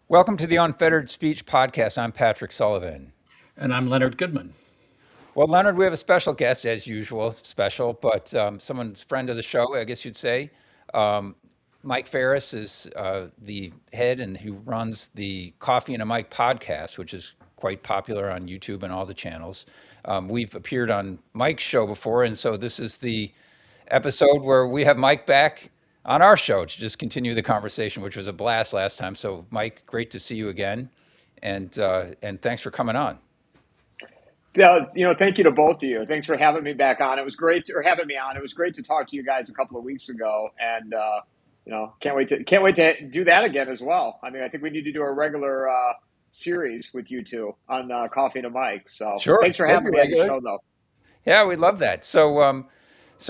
Welcome to the Unfettered Speech Podcast. I'm Patrick Sullivan. And I'm Leonard Goodman. Well, Leonard, we have a special guest as usual, special, but someone's friend of the show, I guess you'd say. Um, Mike Farris is the head and who runs the Coffee and a Mike podcast, which is quite popular on YouTube and all the channels. We've appeared on Mike's show before, and so this is the episode where we have Mike back on our show to just continue the conversation, which was a blast last time. So, Mike, great to see you again, and thanks for coming on. Yeah, thank you to both of you. Thanks for having me back on. It was great or having me on. It was great to talk to you guys a couple of weeks ago, and can't wait to do that again as well. I mean, I think we need to do a regular series with you two on Coffee and a Mic. So Sure, thanks for that'd be having me on your regular. show, though. Yeah, we love that. So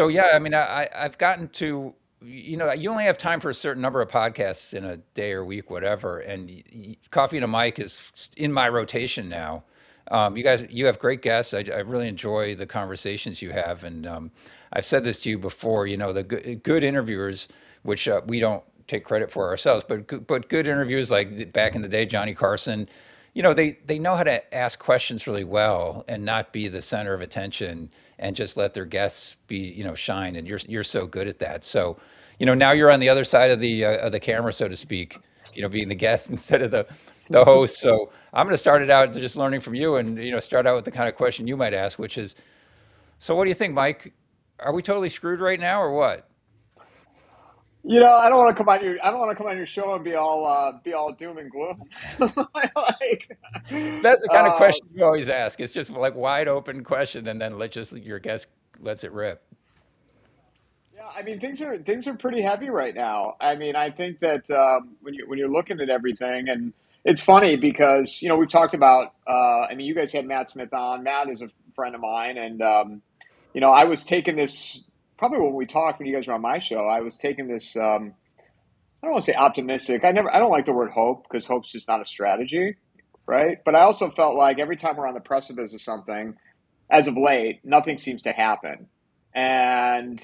yeah, I mean, I've gotten to, you only have time for a certain number of podcasts in a day or week, whatever. And Coffee and a Mic is in my rotation now. You have great guests. I really enjoy the conversations you have, and I've said this to you before. The good interviewers, which we don't take credit for ourselves, but good interviews like back in the day, Johnny Carson. They know how to ask questions really well and not be the center of attention and just let their guests be, shine. And you're so good at that. So, now you're on the other side of the camera, so to speak, being the guest instead of the host. So I'm going to start it out to just learning from you and, start out with the kind of question you might ask, which is, so what do you think, Mike? Are we totally screwed right now or what? I don't want to come on your show and be all doom and gloom. like, That's the kind of uh, question you always ask. It's just like wide open question, and then your guest lets it rip. Yeah, I mean things are pretty heavy right now. I mean, I think that when you're looking at everything, and it's funny because we've talked about. I mean, you guys had Matt Smith on. Matt is a friend of mine, and I was taking this probably when we talked when you guys were on my show. I was taking this. I don't want to say optimistic. I don't like the word hope because hope's just not a strategy, right? But I also felt like every time we're on the precipice of something, as of late, nothing seems to happen, and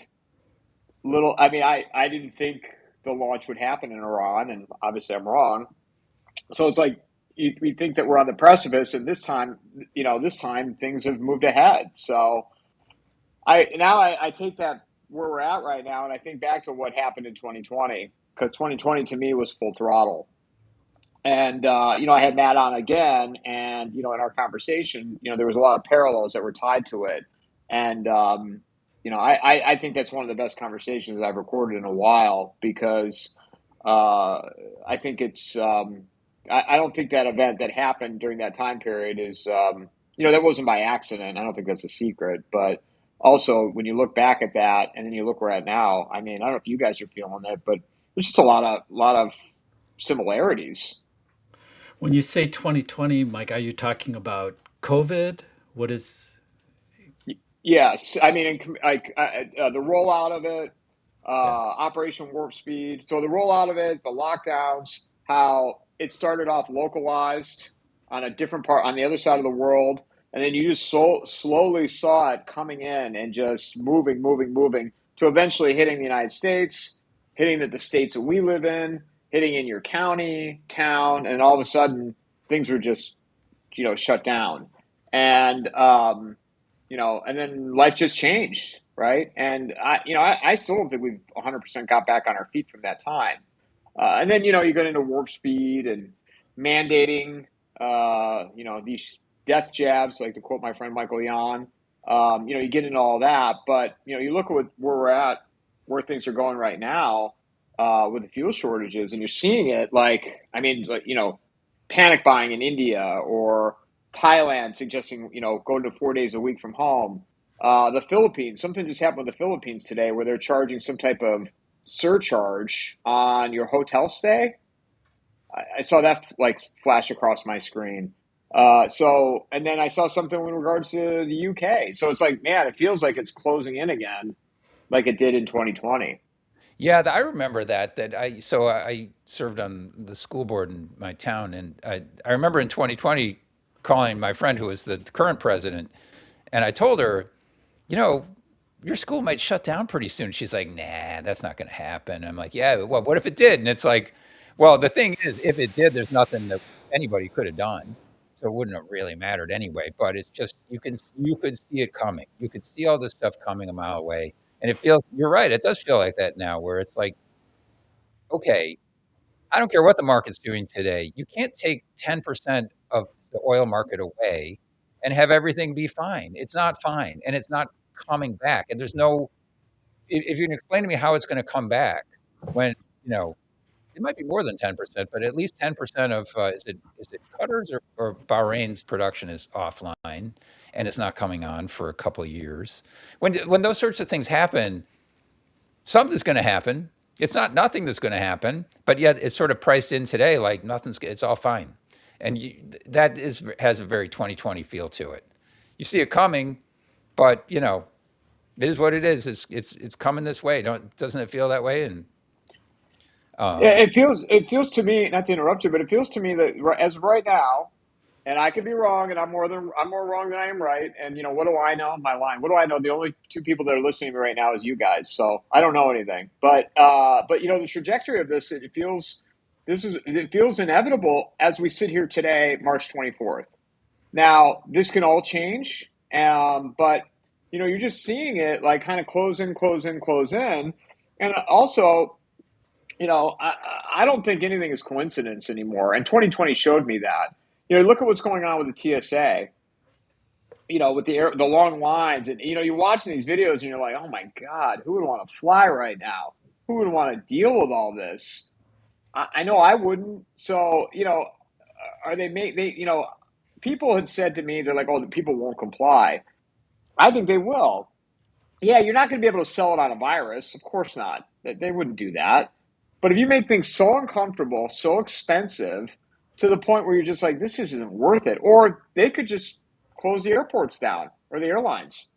I mean, I didn't think the launch would happen in Iran, and obviously I'm wrong. So it's like we think that we're on the precipice, and this time things have moved ahead. So I take that where we're at right now, and I think back to what happened in 2020 because 2020 to me was full throttle. And I had Matt on again, and in our conversation, there was a lot of parallels that were tied to it, and I think that's one of the best conversations I've recorded in a while because I think it's I don't think that event that happened during that time period is that wasn't by accident. I don't think that's a secret, but also when you look back at that and then you look where we're at now, I mean, I don't know if you guys are feeling it, but there's just a lot of similarities. When you say 2020, Mike, are you talking about COVID? What is, Yes, I mean, the rollout of it, Yeah. Operation Warp Speed. So the rollout of it, the lockdowns, how it started off localized on a different part on the other side of the world, and then you just slowly saw it coming in and just moving, moving, moving to eventually hitting the United States, hitting the states that we live in, hitting in your county, town, and all of a sudden things were just shut down. And and then life just changed, right? And I still don't think we've 100% got back on our feet from that time. And then you get into warp speed and mandating, these death jabs, like to quote my friend Michael Yan. You get into all that, but you look at where we're at, where things are going right now, with the fuel shortages, and you're seeing it. Like, I mean, like, panic buying in India or Thailand suggesting, going to 4 days a week from home. The Philippines, something just happened with the Philippines today where they're charging some type of surcharge on your hotel stay. I saw that like flash across my screen. And then I saw something in regards to the UK. So it's like, man, it feels like it's closing in again, like it did in 2020. Yeah, I remember that I served on the school board in my town, and I remember in 2020 calling my friend who was the current president, and I told her, you know, your school might shut down pretty soon. She's like, nah, that's not going to happen. I'm like, yeah, well, what if it did? And it's like, Well, the thing is, if it did, there's nothing that anybody could have done, so it wouldn't have really mattered anyway. But it's just you could see it coming. You could see all this stuff coming a mile away, and it feels. You're right. It does feel like that now, where it's like, okay, I don't care what the market's doing today. You can't take 10% of the oil market away and have everything be fine. It's not fine, and it's not coming back. And there's no. If you can explain to me how it's going to come back when you know it might be more than 10%, but at least 10% of is it Qatar's or Bahrain's production is offline and it's not coming on for a couple of years. When those sorts of things happen, something's going to happen. It's not nothing that's going to happen, but yet it's sort of priced in today like nothing's. It's all fine, and that is has a very 2020 feel to it. You see it coming, but it is what it is. It's coming this way. Don't doesn't it feel that way? And Yeah, um, it feels to me, not to interrupt you, but it feels to me that as of right now, and I could be wrong, and I'm more wrong than I am right. And what do I know? My line. What do I know? The only two people that are listening to me right now is you guys. So I don't know anything. But the trajectory of this, it feels inevitable as we sit here today, March 24th. Now this can all change, but you're just seeing it like kind of close in, close in, close in, and also I don't think anything is coincidence anymore. And 2020 showed me that. Look at what's going on with the TSA. With the long lines, and you're watching these videos, and you're like, oh my God, who would want to fly right now? Who would want to deal with all this? I know I wouldn't. So are they make they people had said to me, they're like, oh, the people won't comply. I think they will. Yeah, you're not going to be able to sell it on a virus. Of course not. They wouldn't do that. But if you make things so uncomfortable, so expensive, to the point where you're just like, this isn't worth it, or they could just close the airports down or the airlines,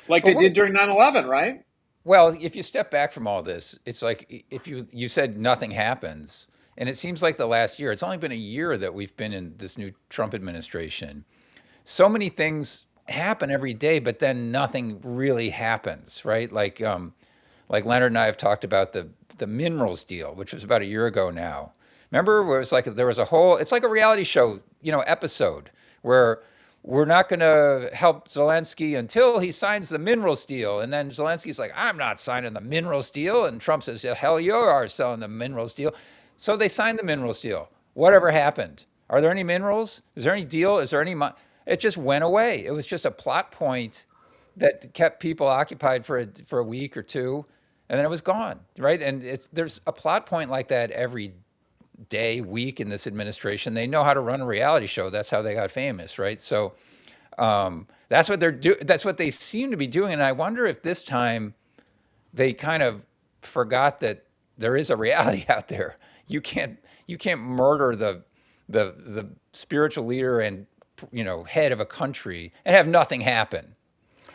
like but they what did during 9/11, right? Well, if you step back from all this, it's like if you said nothing happens, and it seems like the last year, it's only been a year that we've been in this new Trump administration. So many things happen every day, but then nothing really happens, right? Like Leonard and I have talked about the minerals deal, which was about a year ago now. Remember where it was like there was a whole, it's like a reality show, episode where we're not going to help Zelensky until he signs the minerals deal. And then Zelensky's like, I'm not signing the minerals deal. And Trump says, "Yeah, hell, you are selling the minerals deal." So they signed the minerals deal. Whatever happened? Are there any minerals? Is there any deal? Is there any? It just went away. It was just a plot point that kept people occupied for a week or two, and then it was gone, right? And there's a plot point like that every day, week in this administration. They know how to run a reality show. That's how they got famous, right? So that's what they're do. That's what they seem to be doing. And I wonder if this time they kind of forgot that there is a reality out there. You can't murder the spiritual leader and head of a country and have nothing happen,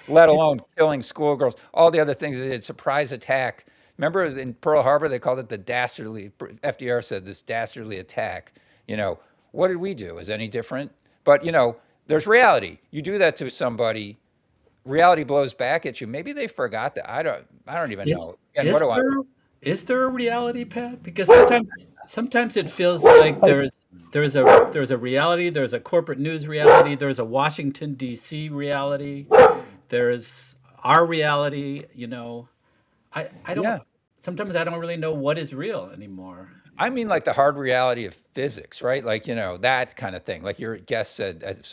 let alone killing schoolgirls, all the other things they did, surprise attack. Remember in Pearl Harbor, they called it the dastardly, FDR said this dastardly attack. You know, what did we do? Is any different? But, there's reality. You do that to somebody, reality blows back at you. Maybe they forgot that. I don't even Is know. Again, what is do I? there a reality, Pat? Because sometimes it feels like there's a reality, there's a corporate news reality, there's a Washington D.C. reality, there's our reality. I don't. Yeah. Sometimes I don't really know what is real anymore. I mean, like the hard reality of physics, right? Like, that kind of thing. Like your guest said,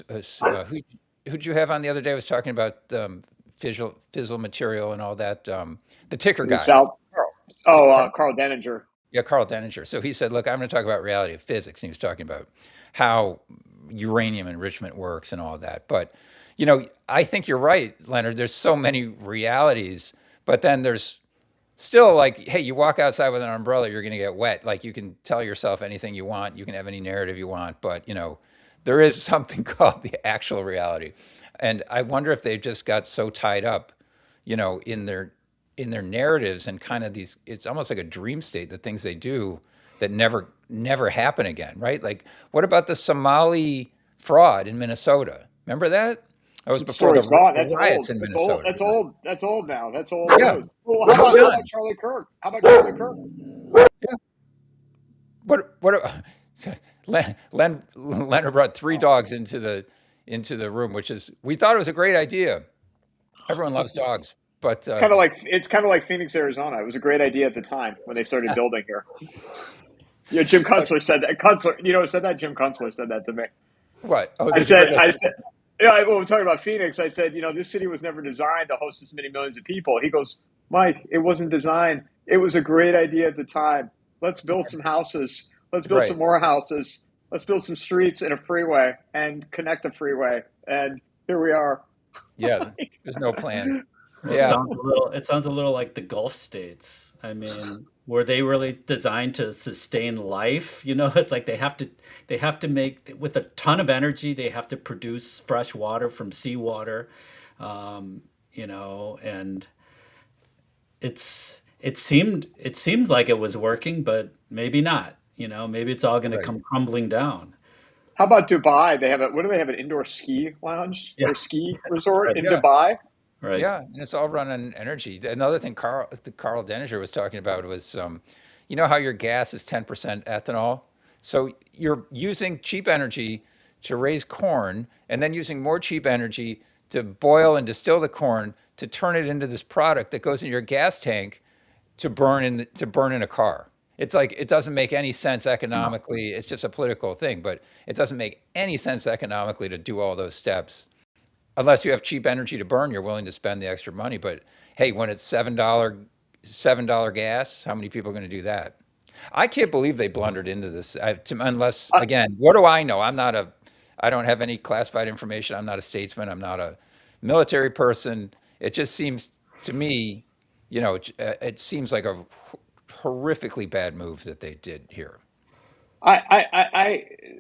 who'd you have on the other day was talking about fissile material and all that. The ticker The guy. South. Carl. Is it Oh, Carl? Carl Denninger. Yeah, Carl Denninger. So he said, look, I'm going to talk about reality of physics. And he was talking about how uranium enrichment works and all that. But, I think you're right, Leonard. There's so many realities, but then there's still like, hey, you walk outside with an umbrella, you're going to get wet. Like you can tell yourself anything you want, you can have any narrative you want, but there is something called the actual reality. And I wonder if they've just got so tied up, in their narratives and kind of these, it's almost like a dream state, the things they do that never happen again, right? Like what about the Somali fraud in Minnesota? Remember that? That was The before story's gone. the That's riots old. in That's old. Minnesota. That's old. That's old now. That's old Yeah, news. Well, moved how about on. Charlie Kirk? How about Charlie Kirk? Yeah. what? So Leonard brought three dogs into the room, which is we thought it was a great idea. Everyone loves dogs, but It's kind of like Phoenix, Arizona. It was a great idea at the time when they started building here. Yeah, Jim Kunstler said that. Kunstler, who said that? Jim Kunstler said that to me. what? Oh, I there's a said, great I idea. said, yeah. Well, we're talking about Phoenix. I said, this city was never designed to host this many millions of people. He goes, Mike, it wasn't designed. It was a great idea at the time. Let's build some houses. Let's build some Right. more houses. Let's build some streets and a freeway and connect a freeway. And here we are. Yeah. There's no plan. Well, Yeah. it sounds a little like the Gulf states. I mean, were they really designed to sustain life? It's like they have to make with a ton of energy, they have to produce fresh water from seawater. And it seemed like it was working, but maybe not. Maybe it's all going to Right. come crumbling down. How about Dubai? They have what do they have? An indoor ski lounge Yeah, or ski resort right, in Yeah. Dubai? right. Yeah, and it's all run on energy. Another thing Carl Denninger was talking about was, you know how your gas is 10% ethanol? So you're using cheap energy to raise corn and then using more cheap energy to boil and distill the corn to turn it into this product that goes in your gas tank to burn in a car. It's like it doesn't make any sense No. economically. It's just a political thing, but it doesn't make any sense economically to do all those steps unless you have cheap energy to burn, you're willing to spend the extra money. But hey, when it's $7 gas, how many people are going to do that? I can't believe they blundered into this. Unless Uh, again, what do I know? I don't have any classified information. I'm not a statesman. I'm not a military person. It just seems to me, it seems like a horrifically bad move that they did here.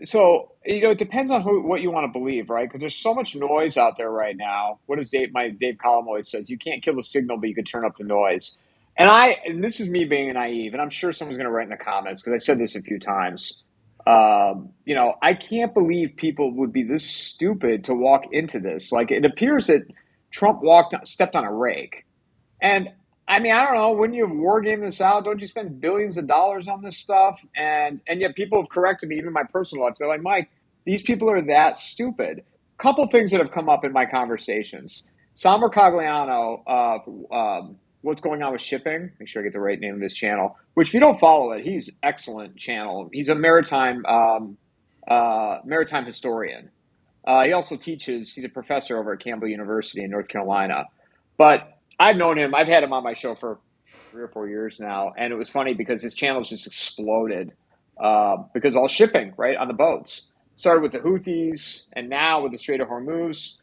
so it depends on what you want to believe, right? Because there's so much noise out there right now. What does Dave Collum always says? You can't kill the signal, but you can turn up the noise. And this is me being naive, and I'm sure someone's going to write in the comments because I've said this a few times. I can't believe people would be this stupid to walk into this. Like it appears that Trump stepped on a rake. And I mean, I don't know. Wouldn't you war game this out? Don't you spend billions of dollars on this stuff? And yet people have corrected me, even in my personal life. They're like, Mike, these people are that stupid. Couple things that have come up in my conversations. Samer Cogliano, what's going on with shipping? Make sure I get the right name of this channel. Which, if you don't follow it, he's excellent channel. He's a maritime historian. He also teaches. He's a professor over at Campbell University in North Carolina. But I've known him. I've had him on my show for 3 or 4 years now, and it was funny because his channel's just exploded because all shipping right on the boats started with the Houthis, and now with the Strait of Hormuz.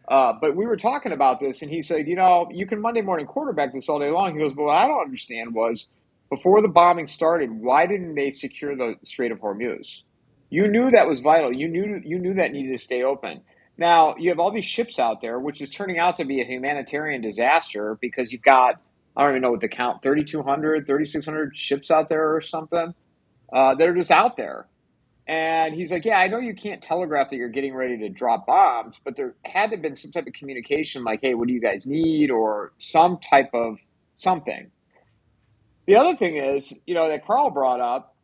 But we were talking about this, and he said, you can Monday morning quarterback this all day long. He goes, but what I don't understand was before the bombing started, why didn't they secure the Strait of Hormuz? You knew that was vital. You knew that needed to stay open. Now you have all these ships out there, which is turning out to be a humanitarian disaster because you've got I don't even know what the count 3,200, 3,600 ships out there or something that are just out there. And he's like, yeah, I know you can't telegraph that you're getting ready to drop bombs, but there had to have been some type of communication like, hey, what do you guys need? Or some type of something. The other thing is, that Carl brought up,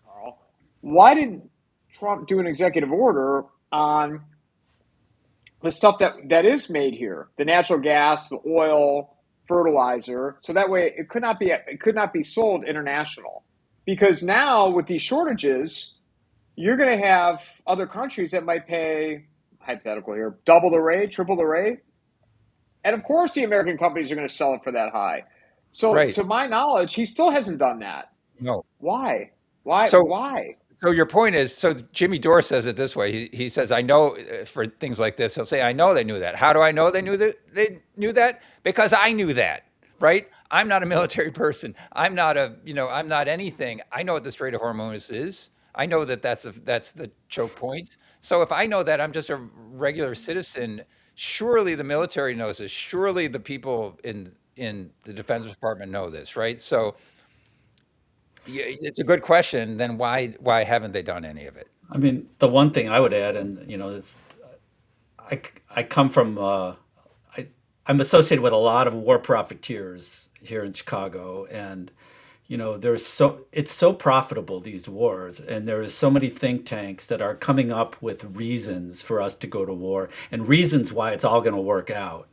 Carl, why didn't Trump do an executive order on the stuff that is made here, the natural gas, the oil, fertilizer, so that way it could not be sold international. Because now with these shortages, you're going to have other countries that might pay hypothetical here double the rate, triple the rate, and of course the American companies are going to sell it for that high. So Right. to my knowledge, he still hasn't done that. No. Why? Why? So Why? So your point is, so Jimmy Dore says it this way. He says, "I know for things like this." He'll say, "I know they knew that." How do I know they knew that? Because I knew that, right? I'm not a military person. I'm not anything. I know what the Strait of Hormuz is. I know that that's the choke point. So if I know that, I'm just a regular citizen. Surely the military knows this. Surely the people in the Defense Department know this, right? So yeah, it's a good question. Then why haven't they done any of it? I mean, the one thing I would add, and I come from I'm associated with a lot of war profiteers here in Chicago, and there's so it's so profitable, these wars, and there is so many think tanks that are coming up with reasons for us to go to war and reasons why it's all going to work out.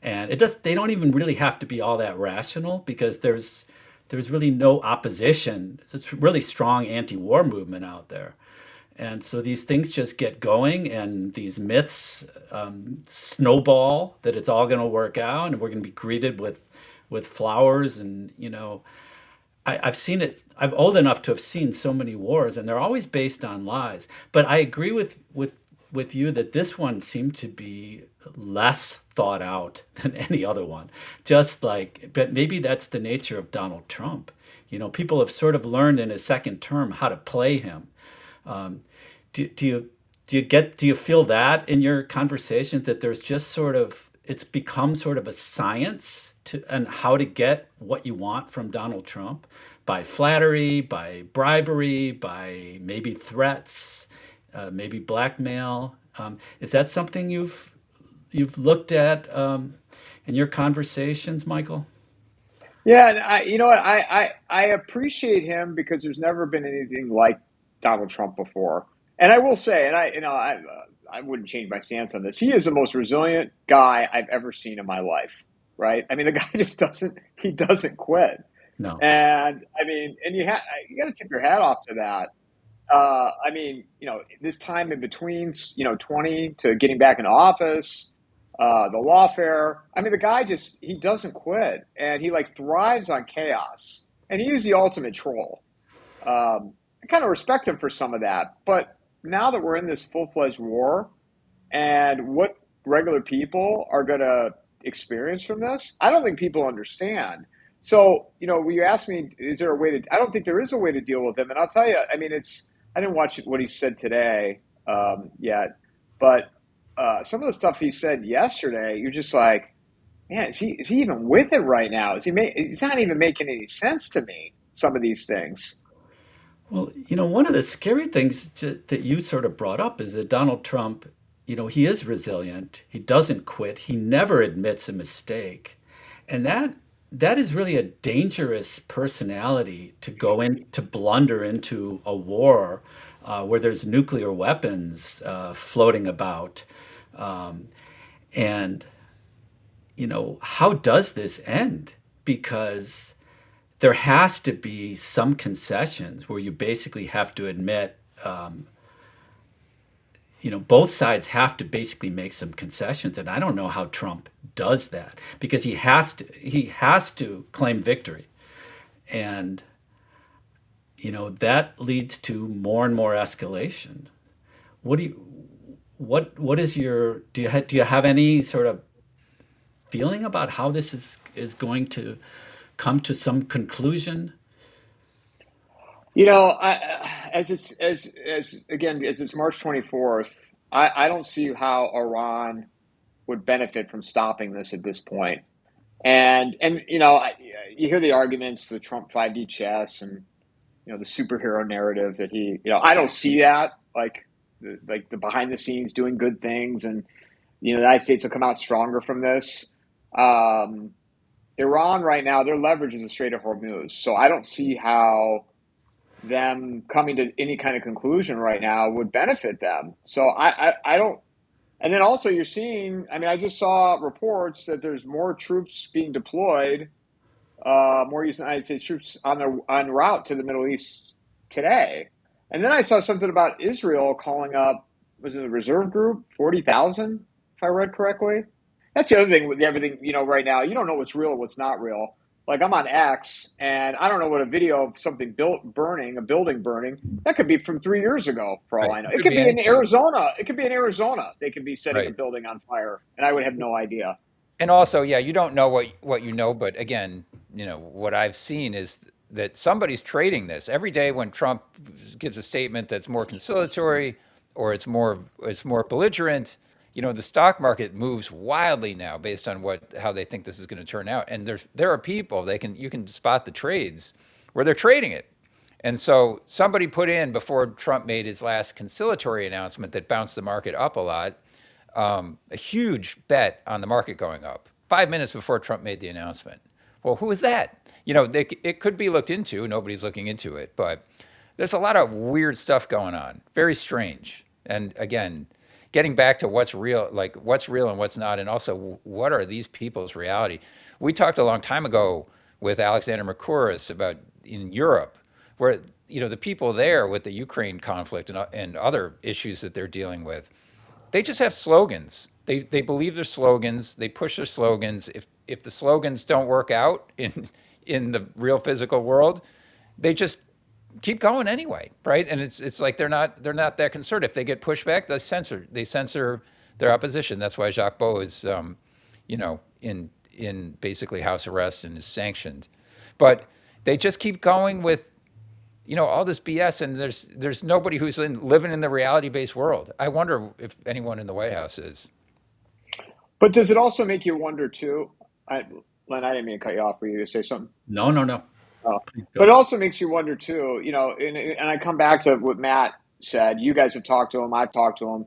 And they don't even really have to be all that rational, because there's really no opposition. It's a really strong anti-war movement out there. And so these things just get going, and these myths snowball that it's all going to work out, and we're going to be greeted with flowers. And I've seen it. I'm old enough to have seen so many wars, and they're always based on lies. But I agree with you that this one seemed to be less thought out than any other one. Just like, but maybe that's the nature of Donald Trump. People have sort of learned in his second term how to play him. Um, do you feel that in your conversations, that there's just sort of it's become sort of a science to and how to get what you want from Donald Trump, by flattery, by bribery, by maybe threats, maybe blackmail? Is that something you've looked at in your conversations, Michael? Yeah, and you know what? I appreciate him because there's never been anything like Donald Trump before. And I will say, and I wouldn't change my stance on this. He is the most resilient guy I've ever seen in my life. Right? I mean, the guy just doesn't quit. No. And I mean, and you got to tip your hat off to that. I mean, this time in between, 20 to getting back into office, the lawfare. I mean, the guy he doesn't quit, and he like thrives on chaos, and he is the ultimate troll. I kind of respect him for some of that, but now that we're in this full-fledged war, and what regular people are going to experience from this, I don't think people understand. So, when you ask me, is there a way to? I don't think there is a way to deal with him, and I'll tell you. I mean, I didn't watch what he said today yet, but some of the stuff he said yesterday, you're just like, man, is he even with it right now? He's not even making any sense to me. Some of these things. Well, one of the scary things that you sort of brought up is that Donald Trump, he is resilient. He doesn't quit. He never admits a mistake. And that is really a dangerous personality to go in to blunder into a war where there's nuclear weapons floating about. Um, and how does this end? Because there has to be some concessions where you basically have to admit, both sides have to basically make some concessions, and I don't know how Trump does that, because he has to claim victory, and that leads to more and more escalation. What do you what is your do you have any sort of feeling about how this is going to come to some conclusion? As it's March 24th, I don't see how Iran would benefit from stopping this at this point. And you hear the arguments, the Trump 5D chess, and the superhero narrative that I don't see that, like the behind the scenes doing good things, and the United States will come out stronger from this. Um, Iran right now, their leverage is the Strait of Hormuz, so I don't see how them coming to any kind of conclusion right now would benefit them. So I don't. And then also you're seeing, I mean, I just saw reports that there's more troops being deployed, more United States troops on route to the Middle East today. And then I saw something about Israel calling up, was it the reserve group, 40,000, if I read correctly. That's the other thing with everything, right now, you don't know what's real and what's not real. Like I'm on X, and I don't know what a video of something burning, a building burning, that could be from 3 years ago, for all Right. I know. It It could could be be in anything. Arizona. It could be in Arizona. They could be setting a Right. building on fire, and I would have no idea. And also, yeah, you don't know what you know, but again, what I've seen is that somebody's trading this every day when Trump gives a statement that's more conciliatory or it's more belligerent. The stock market moves wildly now based on how they think this is going to turn out. And there are people you can spot the trades where they're trading it. And so somebody put in before Trump made his last conciliatory announcement that bounced the market up a lot, a huge bet on the market going up 5 minutes before Trump made the announcement. Well, who is that? It could be looked into. Nobody's looking into it, but there's a lot of weird stuff going on. Very strange. And again, getting back to what's real, like what's real and what's not, and also what are these people's reality? We talked a long time ago with Alexander Mercouris about in Europe, where the people there with the Ukraine conflict and other issues that they're dealing with, they just have slogans. They believe their slogans. They push their slogans. If the slogans don't work out in the real physical world, they just keep going anyway, right? And it's like they're not that concerned. If they get pushback, they censor their opposition. That's why Jacques Beau is in basically house arrest and is sanctioned. But they just keep going with all this BS, and there's nobody who's living in the reality based world. I wonder if anyone in the White House is. But does it also make you wonder too? Len, I didn't mean to cut you off. For you to say something? No, no, no. Oh. Please But go. it also makes you wonder too. And I come back to what Matt said. You guys have talked to him. I've talked to him.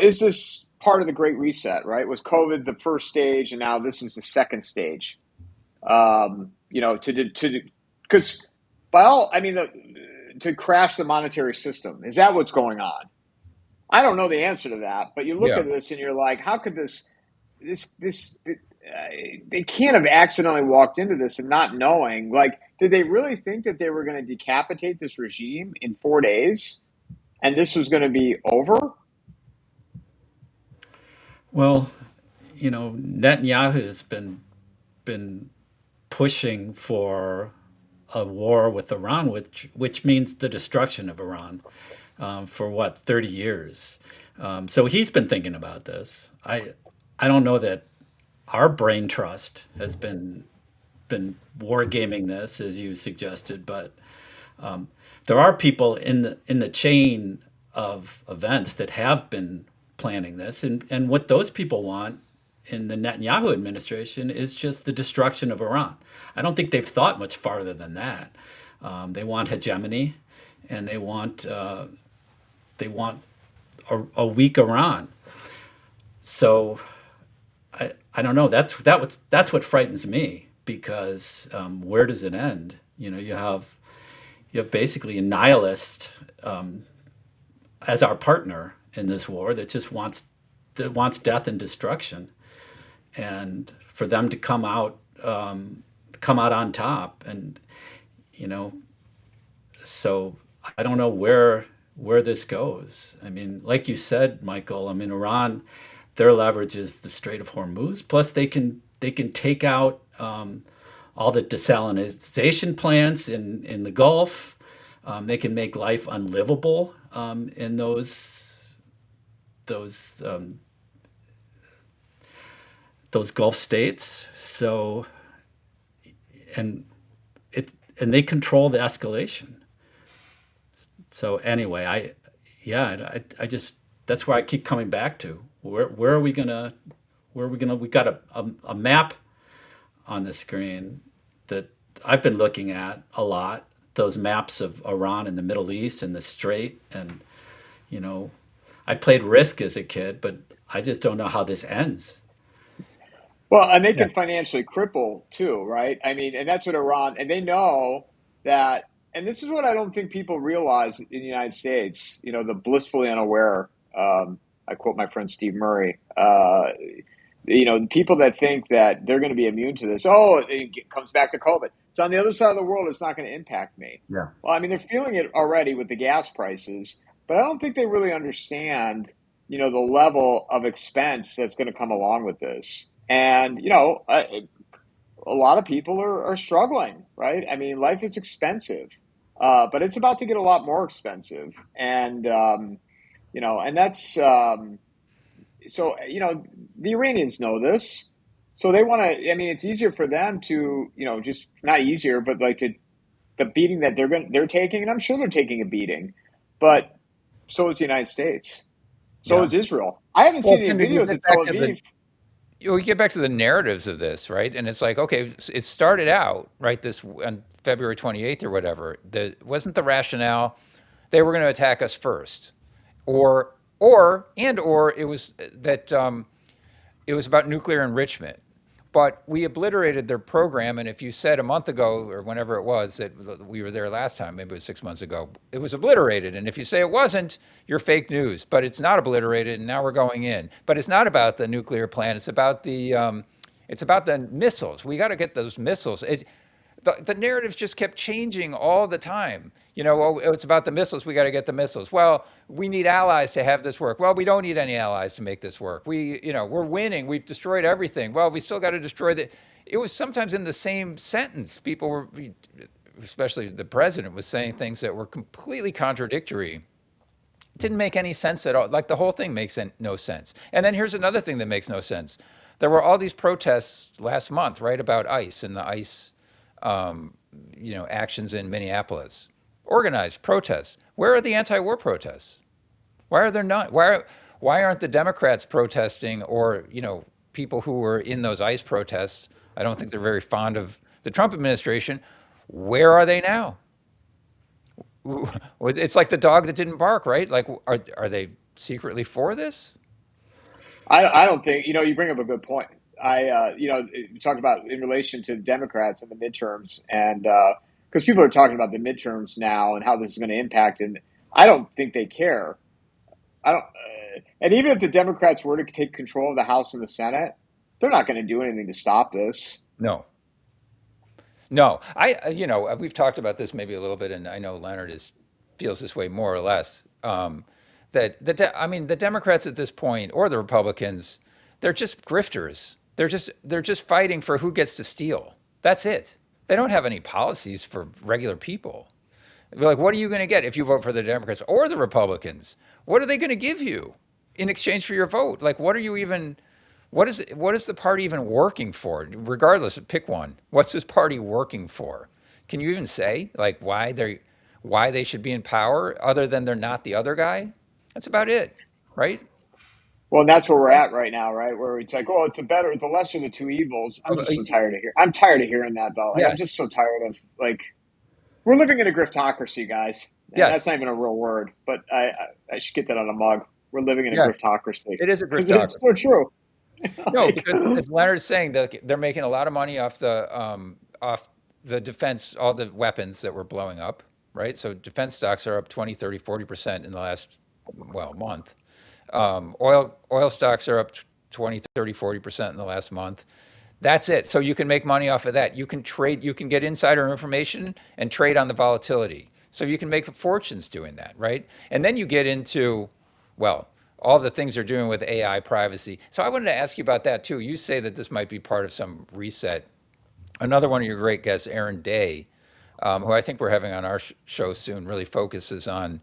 Is this part of the Great Reset? Right? Was COVID the first stage, and now this is the second stage? To because by all, I mean to crash the monetary system. Is that what's going on? I don't know the answer to that, but you look Yeah. at this and you're like, how could this they can't have accidentally walked into this and not knowing. Like, did they really think that they were going to decapitate this regime in 4 days and this was going to be over? Well, Netanyahu has been pushing for a war with Iran, which means the destruction of Iran, for what 30 years. So he's been thinking about this. I don't know that our brain trust has been wargaming this as you suggested, but there are people in the chain of events that have been planning this, and what those people want in the Netanyahu administration is just the destruction of Iran. I don't think they've thought much farther than that. They want hegemony, and they want a weak Iran. So I don't know. That's what frightens me because where does it end? You have basically a nihilist as our partner in this war that wants death and destruction, and for them to come out on top, and you know, so I don't know where this goes. I mean, like you said, Michael. I mean, Iran, their leverage is the Strait of Hormuz. Plus, they can take out all the desalinization plants in the Gulf. They can make life unlivable in those um, those Gulf states. So and and they control the escalation. So anyway, I just that's where I keep coming back to. Where are we gonna we got a map on the screen that I've been looking at a lot. Those maps of Iran and the Middle East and the Strait, and you know, I played Risk as a kid, but I just don't know how this ends. Well, and they Yeah. can financially cripple too, right? I mean, and that's what Iran, and they know that, and this is what I don't think people realize in the United States, the blissfully unaware. I quote my friend Steve Murray. The people that think that they're going to be immune to this, oh, comes back to COVID. It's on the other side of the world. It's not going to impact me. Yeah. Well, I mean, they're feeling it already with the gas prices, but I don't think they really understand, the level of expense that's going to come along with this. And, a lot of people are struggling, right? I mean, life is expensive, but it's about to get a lot more expensive. And that's, so, the Iranians know this. So they want to, I mean, it's easier for them to, just not easier, but like the beating that they're taking, and I'm sure they're taking a beating, but so is the United States. So Yeah. is Israel. I haven't Well, seen any Tim, if you videos get of Tel back to the Aviv. we get back to the narratives of this, right? And it's like, okay, it started out right this on February 28th or whatever. Wasn't the rationale they were going to attack us first, or it was that it was about nuclear enrichment, but we obliterated their program. And if you said a month ago or whenever it was that we were there last time, maybe it was 6 months ago, it was obliterated. And if you say it wasn't, you're fake news. But it's not obliterated, and now we're going in. But it's not about the nuclear plant. It's about the missiles. We got to get those missiles. The narratives just kept changing all the time. Oh, it's about the missiles. We got to get the missiles. Well, we need allies to have this work. Well, we don't need any allies to make this work. We're winning. We've destroyed everything. Well, we still got to destroy the. It was sometimes in the same sentence. People were, especially the president, was saying things that were completely contradictory. It didn't make any sense at all. Like the whole thing makes no sense. And then here's another thing that makes no sense. There were all these protests last month, right, about ICE and the ICE um, actions in Minneapolis. Organized protests. Where are the anti-war protests? Why are there not? Why aren't the Democrats protesting, or people who were in those ICE protests? I don't think they're very fond of the Trump administration. Where are they now? It's like the dog that didn't bark, right? Like, are they secretly for this? I don't think, you bring up a good point. You talk about in relation to Democrats and the midterms, and because people are talking about the midterms now and how this is going to impact, and I don't think they care. I don't, and even if the Democrats were to take control of the House and the Senate, they're not going to do anything to stop this. No, no. We've talked about this maybe a little bit, and I know Leonard feels this way more or less. That I mean, the Democrats at this point, or the Republicans, they're just grifters. They're just fighting for who gets to steal. That's it. They don't have any policies for regular people. They're like, what are you going to get if you vote for the Democrats or the Republicans? What are they going to give you in exchange for your vote? Like, what are you even? What is the party even working for? Regardless, pick one. What's this party working for? Can you even say like why they should be in power other than they're not the other guy? That's about it, right? Well, and that's where we're at right now, right? Where it's like, oh, the lesser of the two evils. I'm just so tired of hearing. I'm tired of hearing that, though. Like, I'm Yes, just so tired of like we're living in a griftocracy, guys, and that's yes, not even a real word, but I should get that on a mug. We're living in a yeah. griftocracy It is a because it's griftocracy. so true. No, Like, because as Leonard is saying, they're making a lot of money off the defense, all the weapons that were blowing up, right? So defense stocks are up 20, 30, 40% in the last, well, month. Oil stocks are up 20, 30, 40% in the last month. That's it. So you can make money off of that. You can trade, you can get insider information and trade on the volatility. So you can make fortunes doing that, right? And then you get into, well, all the things they're doing with AI privacy. So I wanted to ask you about that too. You say that this might be part of some reset. Another one of your great guests, Aaron Day, who I think we're having on our show soon, really focuses on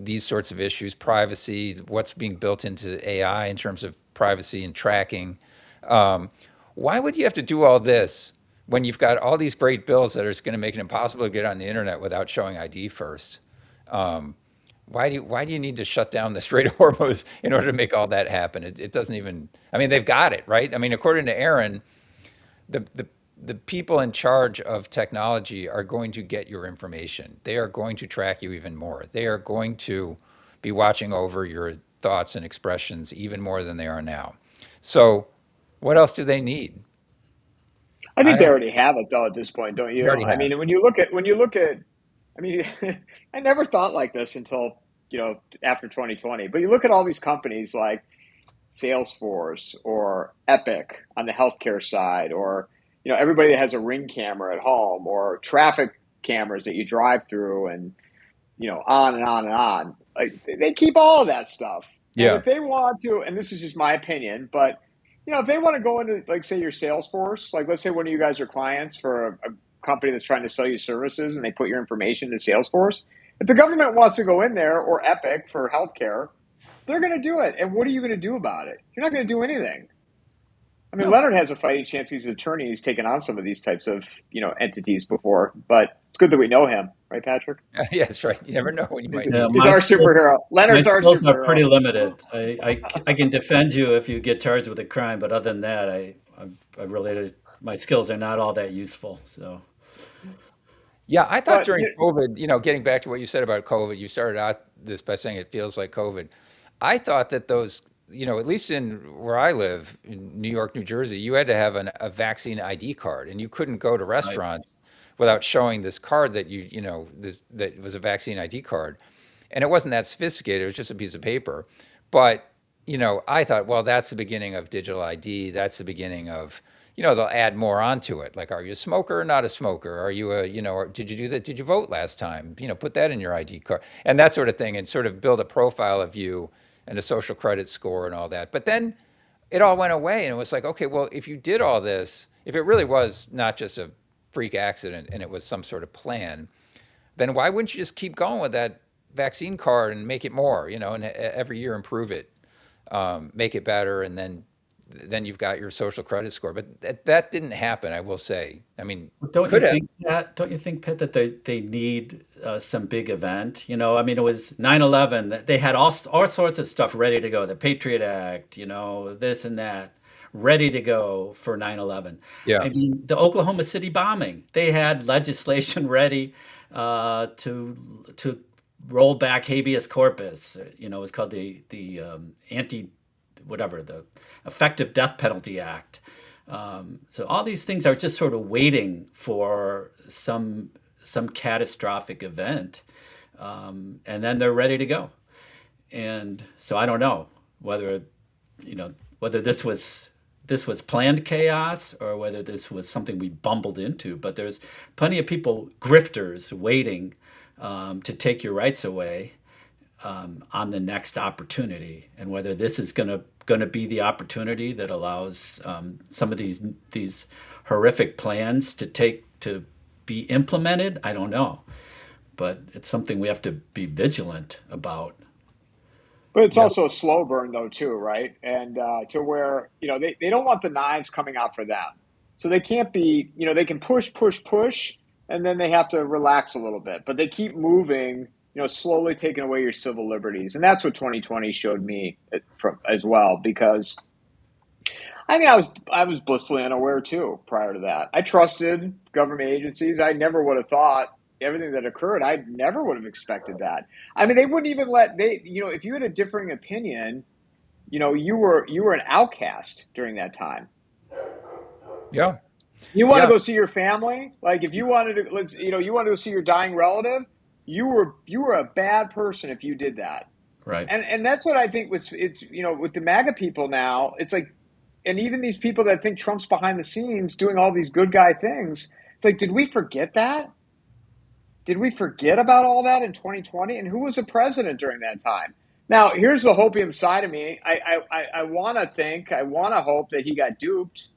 these sorts of issues, privacy, what's being built into AI in terms of privacy and tracking. Um, why would you have to do all this when you've got all these great bills that are going to make it impossible to get on the internet without showing ID first? Um, why do you need to shut down the Strait of Hormuz in order to make all that happen? It doesn't even. I mean, they've got it right. I mean, according to Aaron, the people in charge of technology are going to get your information. They are going to track you even more. They are going to be watching over your thoughts and expressions even more than they are now. So, what else do they need? I I think they don't. already have it though at this point, don't They you? already I have. mean, when you look at, I mean, I never thought like this until after 2020. But you look at all these companies like Salesforce or Epic on the healthcare side, or everybody that has a Ring camera at home, or traffic cameras that you drive through, and on and on and on. Like they keep all of that stuff. And Yeah. if they want to, and this is just my opinion, but if they want to go into, like, say, your Salesforce, like let's say one of you guys are clients for a company that's trying to sell you services, and they put your information in Salesforce. If the government wants to go in there, or Epic for healthcare, they're going to do it. And what are you going to do about it? You're not going to do anything. I mean, No. Leonard has a fighting chance. He's an attorney. He's taken on some of these types of, entities before, but it's good that we know him, right, Patrick? Yeah, that's right. You never know when you He's, might Yeah, need it. he's my our skills superhero. my Leonard's our skills are pretty superhero. limited. I can defend you if you get charged with a crime, but other than that, I really my skills are not all that useful. So Yeah, I thought But during COVID, getting back to what you said about COVID, you started out this by saying it feels like COVID. I thought that those at least in where I live in New York, New Jersey, you had to have a vaccine ID card, and you couldn't go to Right. restaurants without showing this card that that was a vaccine ID card. And it wasn't that sophisticated, it was just a piece of paper. But, I thought, well, that's the beginning of digital ID. That's the beginning of, they'll add more onto it. Like, are you a smoker or not a smoker? Are you or did you do that? Did you vote last time? Put that in your ID card and that sort of thing, and sort of build a profile of you and a social credit score and all that. But then it all went away, and it was like, okay, well, if you did all this, if it really was not just a freak accident and it was some sort of plan, then why wouldn't you just keep going with that vaccine card and make it more, and every year improve it, make it better, and then you've got your social credit score. But that didn't happen, I will say. I mean, Don't you could have. think that? Don't you think, Pitt, that they need some big event? I mean, it was 9/11. They had all sorts of stuff ready to go. The Patriot Act, this and that, ready to go for 9/11. Yeah. I mean, the Oklahoma City bombing. They had legislation ready to roll back habeas corpus. It was called the anti whatever the effective death penalty act. So all these things are just sort of waiting for some catastrophic event, and then they're ready to go. And so I don't know whether whether this was planned chaos or whether this was something we bumbled into. But there's plenty of people, grifters, waiting to take your rights away on the next opportunity, and whether this is going to be the opportunity that allows some of these horrific plans to be implemented, I don't know, but it's something we have to be vigilant about. But it's Yep. also a slow burn, though, too, right? And to where, they don't want the knives coming out for them. So they can't be, they can push, push, push, and then they have to relax a little bit. But they keep moving, slowly taking away your civil liberties. And that's what 2020 showed me as well, because I mean, I was blissfully unaware too prior to that. I trusted government agencies. I never would have thought everything that occurred. I never would have expected that. I mean, they wouldn't even if you had a differing opinion, you were an outcast during that time. Yeah. You want to Yeah. go see your family? Like if you wanted to, you want to go see your dying relative, you were a bad person if you did that. Right. And that's what I think was it's with the MAGA people now, it's like, and even these people that think Trump's behind the scenes doing all these good guy things, it's like, did we forget that? Did we forget about all that in 2020? And who was the president during that time? Now, here's the hopium side of me. I want to I want to hope that he got duped,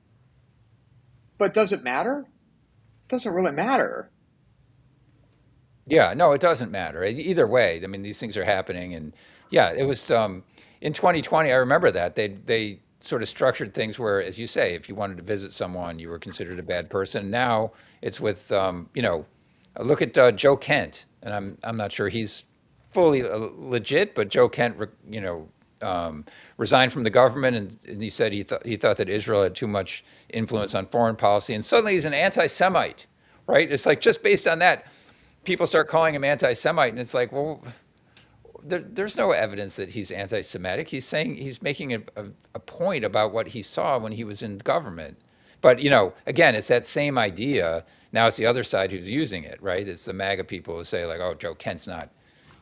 but does it matter? It doesn't really matter. Yeah, no, it doesn't matter. Either way, I mean, these things are happening, and yeah, it was in 2020. I remember that they sort of structured things where, as you say, if you wanted to visit someone, you were considered a bad person. Now it's with look at Joe Kent, and I'm not sure he's fully legit, but Joe Kent, resigned from the government, and he said he thought that Israel had too much influence on foreign policy, and suddenly he's an anti-Semite, right? It's like just based on that people start calling him anti-Semite, and it's like, well, there's no evidence that he's anti-Semitic. He's making a point about what he saw when he was in government. But again, it's that same idea. Now it's the other side who's using it, right? It's the MAGA people who say like, oh, Joe Kent's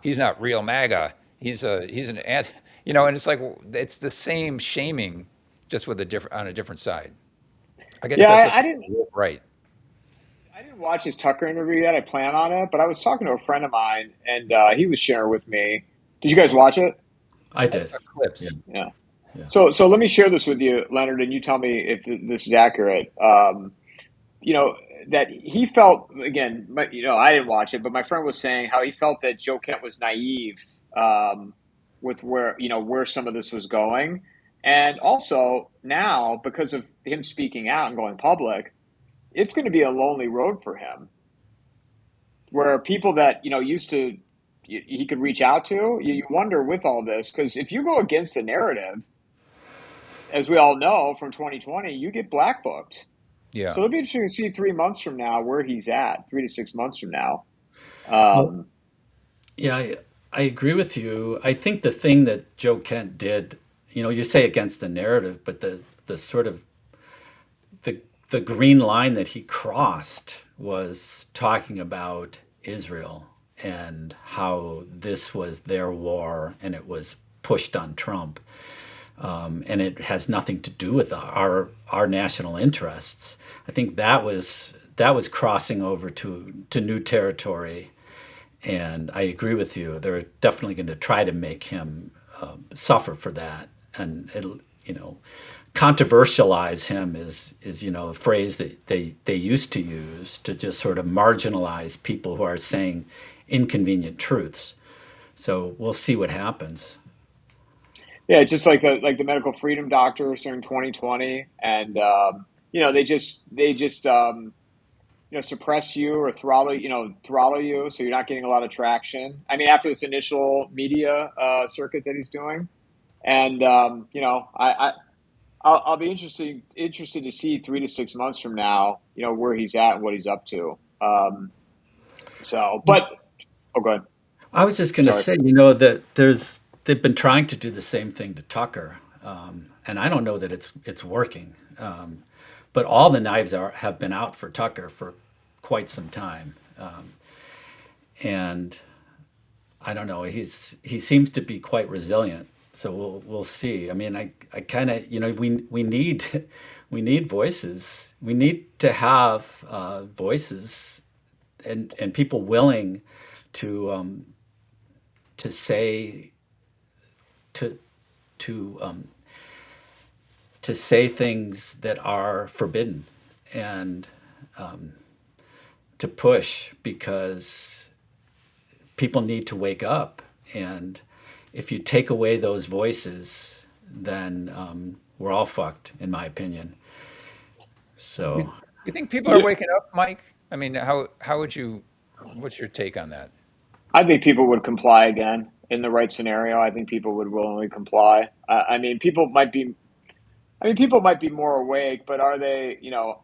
he's not real MAGA. He's an anti, and it's like it's the same shaming, just with on a different side. I guess Yeah, that's what I didn't. right. I didn't watch his Tucker interview yet. I plan on it, but I was talking to a friend of mine, and he was sharing with me. Did you guys watch it? I I did. saw Yeah. clips. Yeah. Yeah. So let me share this with you, Leonard, and you tell me if this is accurate. You know that he felt again. I didn't watch it, but my friend was saying how he felt that Joe Kent was naive with where some of this was going, and also now because of him speaking out and going public, it's going to be a lonely road for him. Where people that used to he could reach out to, you wonder with all this because if you go against the narrative, as we all know from 2020, you get black booked. Yeah. So it'll be interesting to see 3 months from now where he's at, 3 to 6 months from now. Well, Um, yeah, I agree with you. I think the thing that Joe Kent did you say against the narrative, but the sort of the the green line that he crossed was talking about Israel and how this was their war and it was pushed on Trump. And it has nothing to do with our national interests. I think that was crossing over to new territory, and I agree with you. They're definitely going to try to make him suffer for that, and you know, controversialize him is a phrase that they used to use to just sort of marginalize people who are saying inconvenient truths. So we'll see what happens. Yeah, just like the medical freedom doctors during 2020, and they just suppress you or throttle you, so you're not getting a lot of traction. I mean, after this initial media circuit that he's doing, and I'll be interested to see 3 to 6 months from now, where he's at and what he's up to. But oh, go ahead. I was just going to Sorry. say, that they've been trying to do the same thing to Tucker, and I don't know that it's working. But all the knives have been out for Tucker for quite some time, and I don't know. He seems to be quite resilient, so we'll see. I mean, I kind of we need we need voices. We need to have voices and people willing to to say to to to say things that are forbidden and to push because people need to wake up. And if you take away those voices, then we're all fucked, in my opinion. So You think people are waking up, Mike? I mean, how would you? What's your take on that? I think people would comply again in the right scenario. I think people would willingly comply. People might be more awake, but are they? How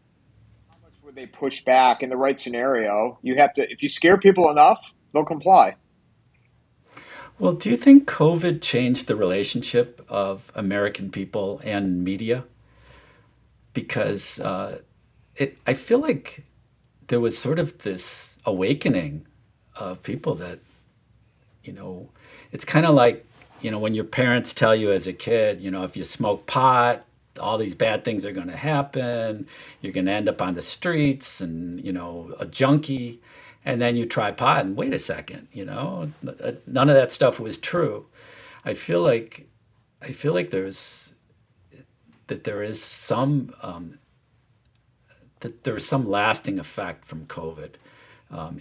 much would they push back in the right scenario? You have to. If you scare people enough, they'll comply. well, do you think COVID changed the relationship of American people and media? Because I feel like there was sort of this awakening of people that, you know, it's kind of like, when your parents tell you as a kid, if you smoke pot, all these bad things are going to happen. You're going to end up on the streets and, a junkie. And then you try pot and wait a second, none of that stuff was true. I feel like, there's, that there is some lasting effect from COVID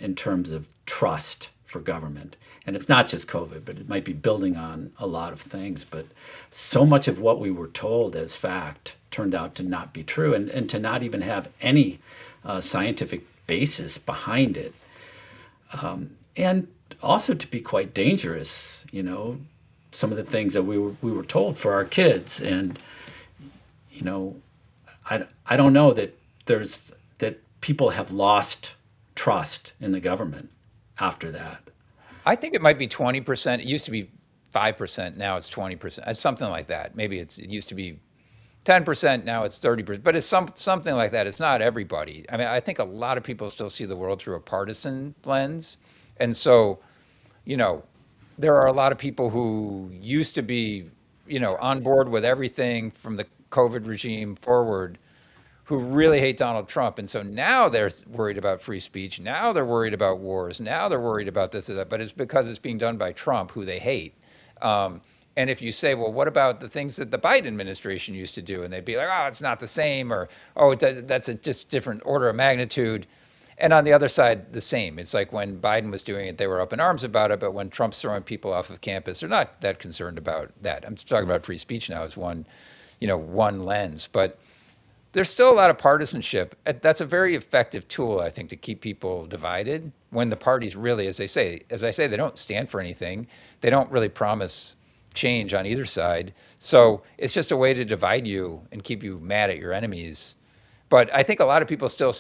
in terms of trust for government. And it's not just COVID, but it might be building on a lot of things. But so much of what we were told as fact turned out to not be true and to not even have any scientific basis behind it. And also to be quite dangerous, some of the things that we were told for our kids. And, I don't know that people have lost trust in the government after that. I think it might be 20%. It used to be 5%. Now it's 20%. It's something like that. Maybe it used to be 10%. Now it's 30%. But it's something like that. It's not everybody. I mean, I think a lot of people still see the world through a partisan lens, and so you know, there are a lot of people who used to be, on board with everything from the COVID regime forward, who really hate Donald Trump. And so now they're worried about free speech. Now they're worried about wars. Now they're worried about this or that. But it's because it's being done by Trump, who they hate. Um, and if you say, well, what about the things that the Biden administration used to do? And they'd be like, oh, it's not the same, or oh, that's a just different order of magnitude. And on the other side, the same. It's like when Biden was doing it, they were up in arms about it. But when Trump's throwing people off of campus, they're not that concerned about that. I'm talking about free speech now as one lens. But there's still a lot of partisanship. That's a very effective tool, I think, to keep people divided when the parties really, as I say, they don't stand for anything. They don't really promise change on either side. So it's just a way to divide you and keep you mad at your enemies. But I think a lot of people still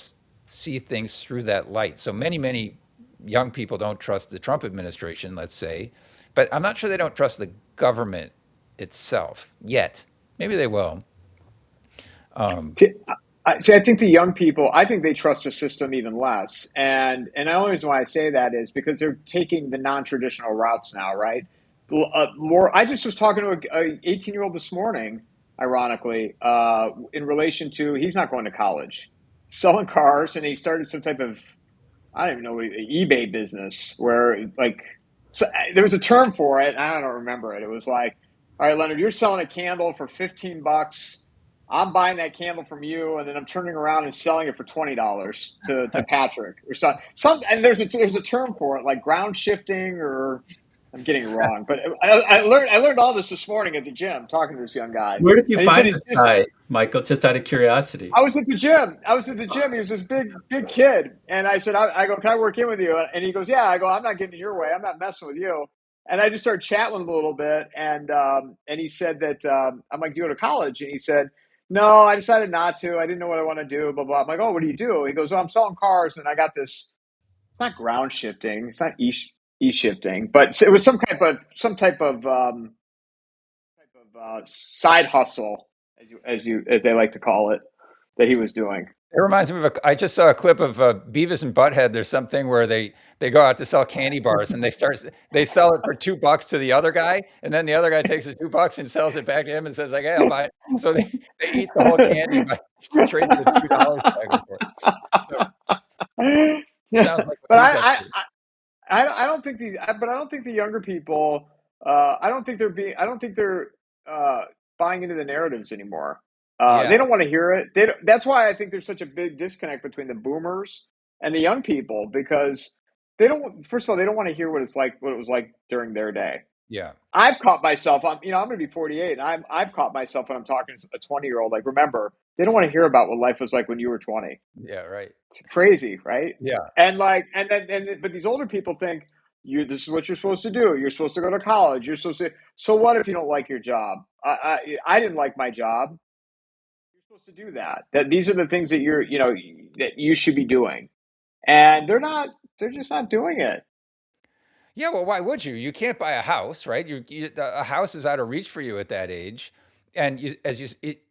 see things through that light. So many young people don't trust the Trump administration, let's say, but I'm not sure they don't trust the government itself yet. Maybe they will. Um, See, see, I think the young people, I think they trust the system even less. And the only reason why I say that is because they're taking the non-traditional routes now, right? More. I just was talking to a 18-year-old this morning, ironically, in relation to he's not going to college, selling cars, and he started some type of I don't even know eBay business where like so, there was a term for it. I don't remember it. It was like, all right, Leonard, you're selling a candle for $15. I'm buying that candle from you, and then I'm turning around and selling it for $20 to Patrick or some. And there's a term for it, like ground shifting, or I'm getting it wrong. But I learned all this morning at the gym talking to this young guy, Where did you and he said find he's this just guy, Michael? Just out of curiosity. I was at the gym. I was at the gym. He was this big kid. And I said, I go, can I work in with you? And he goes, yeah. I go, I'm not getting in your way. I'm not messing with you. And I just started chatting with him a little bit. And he said that, I'm like, do you go to college? And he said, no, I decided not to. I didn't know what I want to do, blah, blah. I'm like, oh, what do you do? He goes, well, I'm selling cars. And I got this, it's not ground shifting. It's not e-shifting, but it was some type of side hustle, as they like to call it, that he was doing. it reminds me of I just saw a clip of Beavis and Butthead. There's something where they go out to sell candy bars and they sell it for $2 to the other guy, and then the other guy takes the $2 and sells it back to him and says like, "Hey, I'll buy it." So they eat the whole candy by trading the $2 back and forth. So Yeah, sounds like what but he's up to. I don't think but I don't think the younger people, I don't think they're uh, buying into the narratives anymore. They Yeah, don't want to hear it. That's why I think there's such a big disconnect between the boomers and the young people because they don't. First of all, they don't want to hear what it was like during their day. yeah, I've caught myself. I'm going to be 48, and I've caught myself when I'm talking to a 20-year-old. Like, remember, they don't want to hear about what life was like when you were 20. yeah, right. It's crazy, right? Yeah, And like, but these older people think this is what you're supposed to do. You're supposed to go to college. You're supposed to. So what if you don't like your job? I didn't like my job. You're supposed to do that. That these are the things that that you should be doing, and they're not. They're just not doing it. yeah. Well, why would you? You can't buy a house, right? A house is out of reach for you at that age. And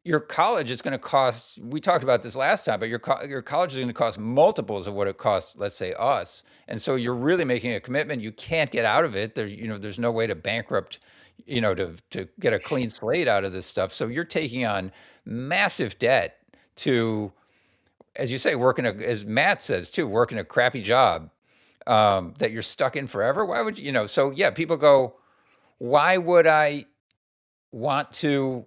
your college is going to cost. We talked about this last time, but your college is going to cost multiples of what it costs, let's say, us. And so you're really making a commitment. You can't get out of it. There's no way to bankrupt, to get a clean slate out of this stuff. So you're taking on massive debt to, as you say, as Matt says too, working a crappy job that you're stuck in forever. Why would you know? So yeah, people go, why would I want to,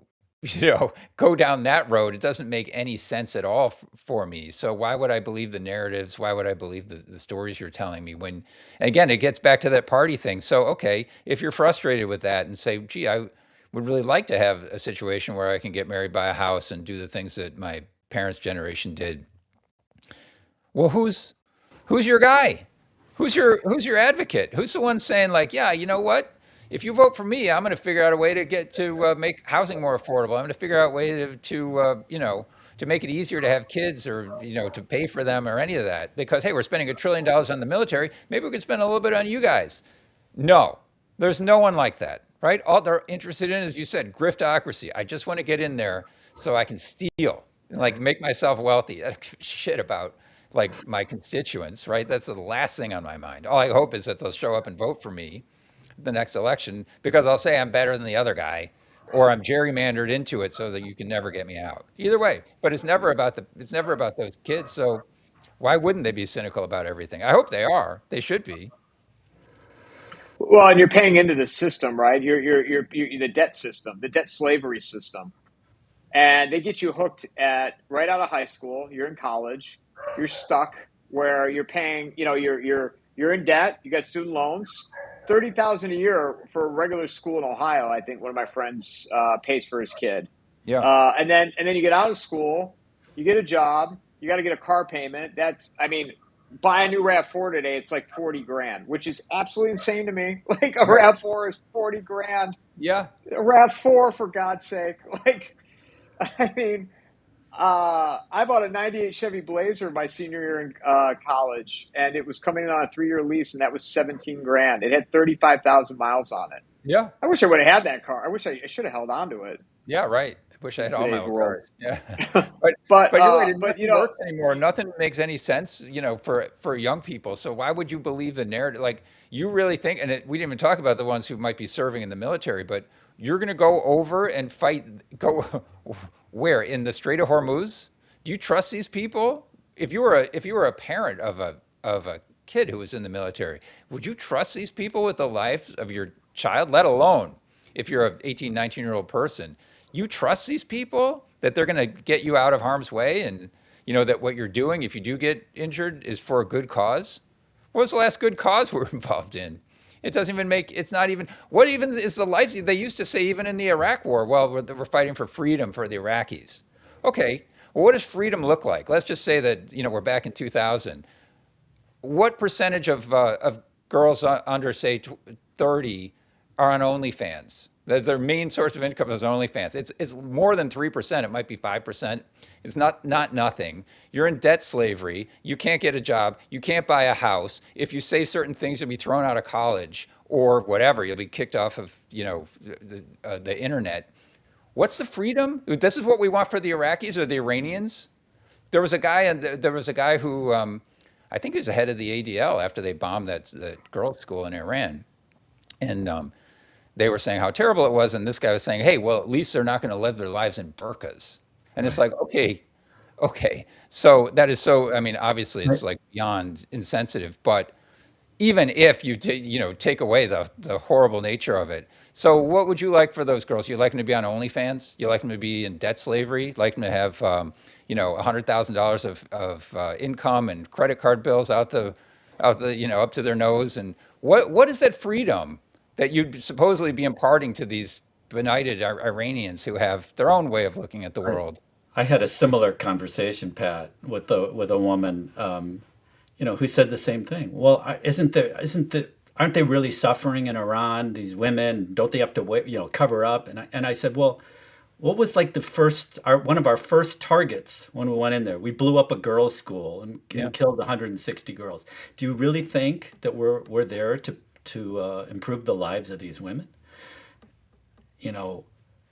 go down that road? It doesn't make any sense at all for me. So why would I believe the narratives? Why would I believe the stories you're telling me? When, again, it gets back to that party thing. So, okay, if you're frustrated with that and say, gee, I would really like to have a situation where I can get married, buy a house, and do the things that my parents' generation did. Well, who's your guy? Who's your advocate? Who's the one saying like, yeah, you know what? If you vote for me, I'm going to figure out a way to get to make housing more affordable. I'm going to figure out a way to make it easier to have kids or to pay for them or any of that. Because hey, we're spending $1 trillion on the military. Maybe we could spend a little bit on you guys. No, there's no one like that, right? All they're interested in, as you said, griftocracy. I just want to get in there so I can steal, like make myself wealthy. I don't give a shit about like my constituents, right? That's the last thing on my mind. All I hope is that they'll show up and vote for me the next election because I'll say I'm better than the other guy or I'm gerrymandered into it so that you can never get me out. Either way, but it's never about those kids. So why wouldn't they be cynical about everything? I hope they are. They should be. Well, and you're paying into the system, right? You're the debt system, the debt slavery system, and they get you hooked at right out of high school. You're in college. You're stuck where you're paying. You're in debt. You got student loans. 30,000 a year for a regular school in Ohio. I think one of my friends pays for his kid. Yeah. And then you get out of school, you get a job, you got to get a car payment. I mean, buy a new Rav4 today, it's like 40 grand, which is absolutely insane to me. Like a Right. Rav4 is 40 grand. Yeah. A Rav4 for God's sake. Like, I mean, I bought a '98 Chevy Blazer my senior year in college, and it was coming in on a 3-year lease, and that was 17 grand. It had 35,000 miles on it. Yeah. I wish I would have had that car. I wish I should have held on to it Yeah, right. I wish I in had all my today's old world. cars. Yeah. But you're right, and But nothing works anymore. Nothing makes any sense, for young people. So why would you believe the narrative? Like you really think, and we didn't even talk about the ones who might be serving in the military, but you're going to go over and fight, go where? In the Strait of Hormuz? Do you trust these people? If you were a parent of a kid who was in the military, would you trust these people with the life of your child, let alone if you're a 18, 19-year-old person? You trust these people that they're going to get you out of harm's way, and that what you're doing, if you do get injured, is for a good cause? What was the last good cause we're involved in? It doesn't even make, it's not even, what even is the life? They used to say, even in the Iraq war, well, we're fighting for freedom for the Iraqis. Okay, well, what does freedom look like? Let's just say that, we're back in 2000. What percentage of girls under, say, 30 are on OnlyFans? Their main source of income is OnlyFans. It's more than 3%. It might be 5%. It's not nothing. You're in debt slavery. You can't get a job. You can't buy a house. If you say certain things, you'll be thrown out of college or whatever. You'll be kicked off of the internet. What's the freedom? This is what we want for the Iraqis or the Iranians. There was a guy who, I think he was the head of the ADL after they bombed that girls' school in Iran, and they were saying how terrible it was, and this guy was saying, "Hey, well, at least they're not going to live their lives in burqas." And it's Right. like, okay, okay, so that is so. I mean, obviously, Right. it's like beyond insensitive, but even if you take away the horrible nature of it. So what would you like for those girls? You like them to be on OnlyFans? You like them to be in debt slavery? Like them to have $100,000 of income and credit card bills out the up to their nose? And what is that freedom that you'd supposedly be imparting to these benighted Iranians who have their own way of looking at the Right. world? I had a similar conversation, Pat, with a woman, who said the same thing. Well, aren't they really suffering in Iran? These women, don't they have to wait, cover up? And I said, well, what was like one of our first targets when we went in there? We blew up a girls' school Yeah. and killed 160 girls. Do you really think that we're there to improve the lives of these women? You know,